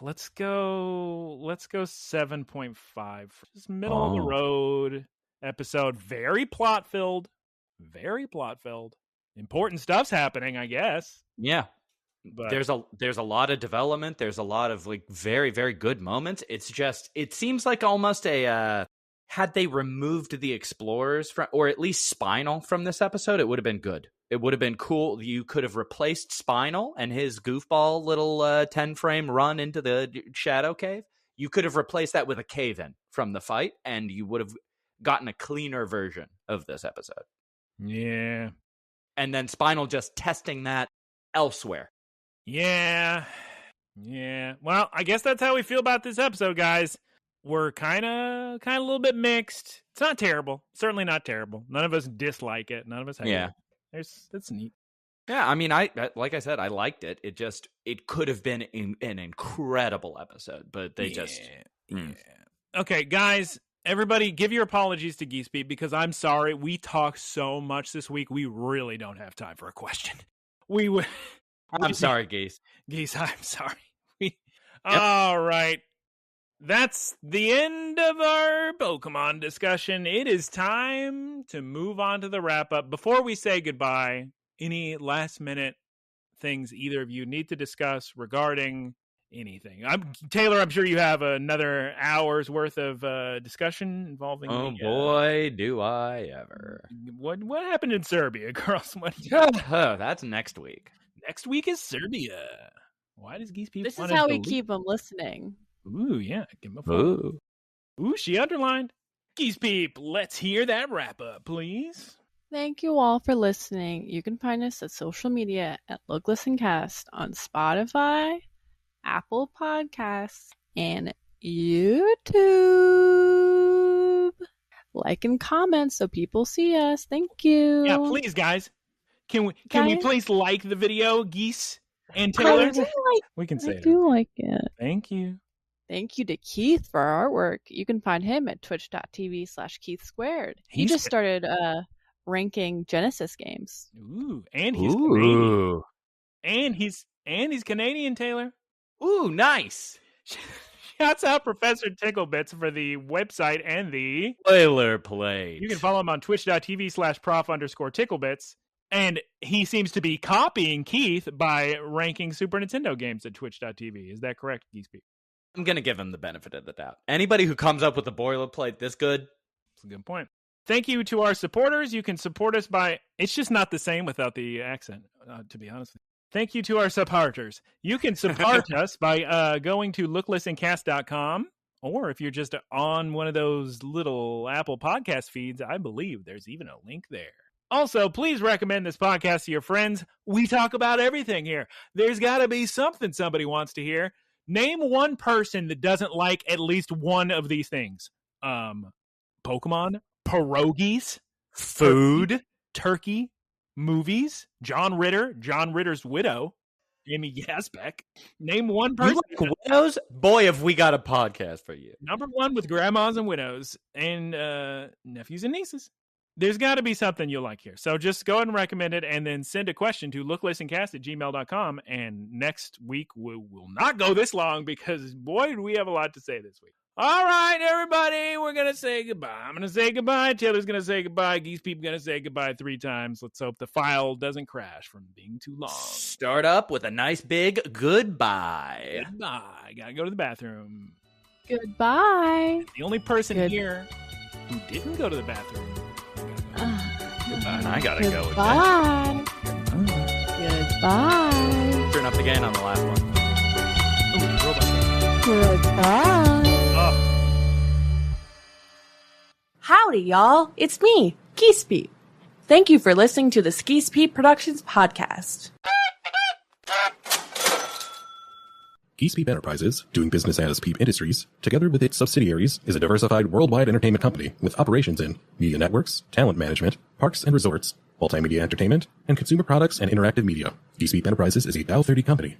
let's go 7.5. Just middle of the road episode. Very plot filled. Important stuff's happening, I guess. Yeah. But there's a lot of development. There's a lot of like very, very good moments. It's just, it seems like almost had they removed the explorers from, or at least Spinal from this episode, it would have been good. It would have been cool. You could have replaced Spinal and his goofball little 10-frame run into the shadow cave. You could have replaced that with a cave-in from the fight, and you would have gotten a cleaner version of this episode. Yeah. And then Spinal just testing that elsewhere. Yeah. Well, I guess that's how we feel about this episode, guys. We're kind of a little bit mixed. It's not terrible. Certainly not terrible. None of us dislike it. None of us hate it. That's neat. Yeah, I mean, like I said, I liked it. It could have been an incredible episode, but they just... Yeah. Okay, guys, everybody give your apologies to Geese Beat because I'm sorry. We talked so much this week. We really don't have time for a question. I'm sorry, Geese. Geese, I'm sorry. All right. That's the end of our Pokemon discussion. It is time to move on to the wrap-up. Before we say goodbye, any last-minute things either of you need to discuss regarding anything? Taylor, I'm sure you have another hour's worth of discussion involving... Oh, boy, do I ever. What happened in Serbia, girls? That's next week. Next week is Serbia. Why does Geese People... This is how we keep them listening. Ooh, yeah. Give him a phone. Ooh, she underlined. Geese Peep, let's hear that wrap up, please. Thank you all for listening. You can find us at social media at Look, Listen, Cast on Spotify, Apple Podcasts, and YouTube. Like and comment so people see us. Thank you. Yeah, please, guys. Can we please like the video, Geese and Taylor? We can say it. I do like it. Thank you. Thank you to Keith for our artwork. You can find him at twitch.tv/Keith Squared. He just started ranking Genesis games. Ooh, and he's Canadian. And he's Canadian, Taylor. Ooh, nice. Shouts out Professor Ticklebits for the website and the boilerplate. You can follow him on twitch.tv/prof_ticklebits. And he seems to be copying Keith by ranking Super Nintendo games at twitch.tv. Is that correct, Geese Peep? I'm going to give him the benefit of the doubt. Anybody who comes up with a boilerplate this good? That's a good point. Thank you to our supporters. You can support us by... It's just not the same without the accent, to be honest with you. Thank you to our supporters. You can support us by going to looklistencast.com, or if you're just on one of those little Apple podcast feeds, I believe there's even a link there. Also, please recommend this podcast to your friends. We talk about everything here. There's got to be something somebody wants to hear. Name one person that doesn't like at least one of these things. Pokemon, pierogies, food, turkey, movies, John Ritter, John Ritter's widow, Amy Gasbeck. Name one person. You like widows? Boy, have we got a podcast for you. Number one with grandmas and widows and nephews and nieces. There's got to be something you'll like here. So just go ahead and recommend it, and then send a question to looklistencast@gmail.com. And next week, we will not go this long because, boy, do we have a lot to say this week. All right, everybody, we're going to say goodbye. I'm going to say goodbye. Taylor's going to say goodbye. Geese Peep going to say goodbye 3 times. Let's hope the file doesn't crash from being too long. Start up with a nice big goodbye. Goodbye. Got to go to the bathroom. Goodbye. The only person here who didn't go to the bathroom. Goodbye. And I got to go. Goodbye. Goodbye. Turn up the gain on the last one. Goodbye. Howdy, y'all. It's me, Geese Peep. Thank you for listening to the Geese Peep Productions podcast. Geese Peep Enterprises, doing business as Peep Industries, together with its subsidiaries, is a diversified worldwide entertainment company with operations in media networks, talent management, parks and resorts, multimedia entertainment, and consumer products and interactive media. Geese Peep Enterprises is a Dow 30 company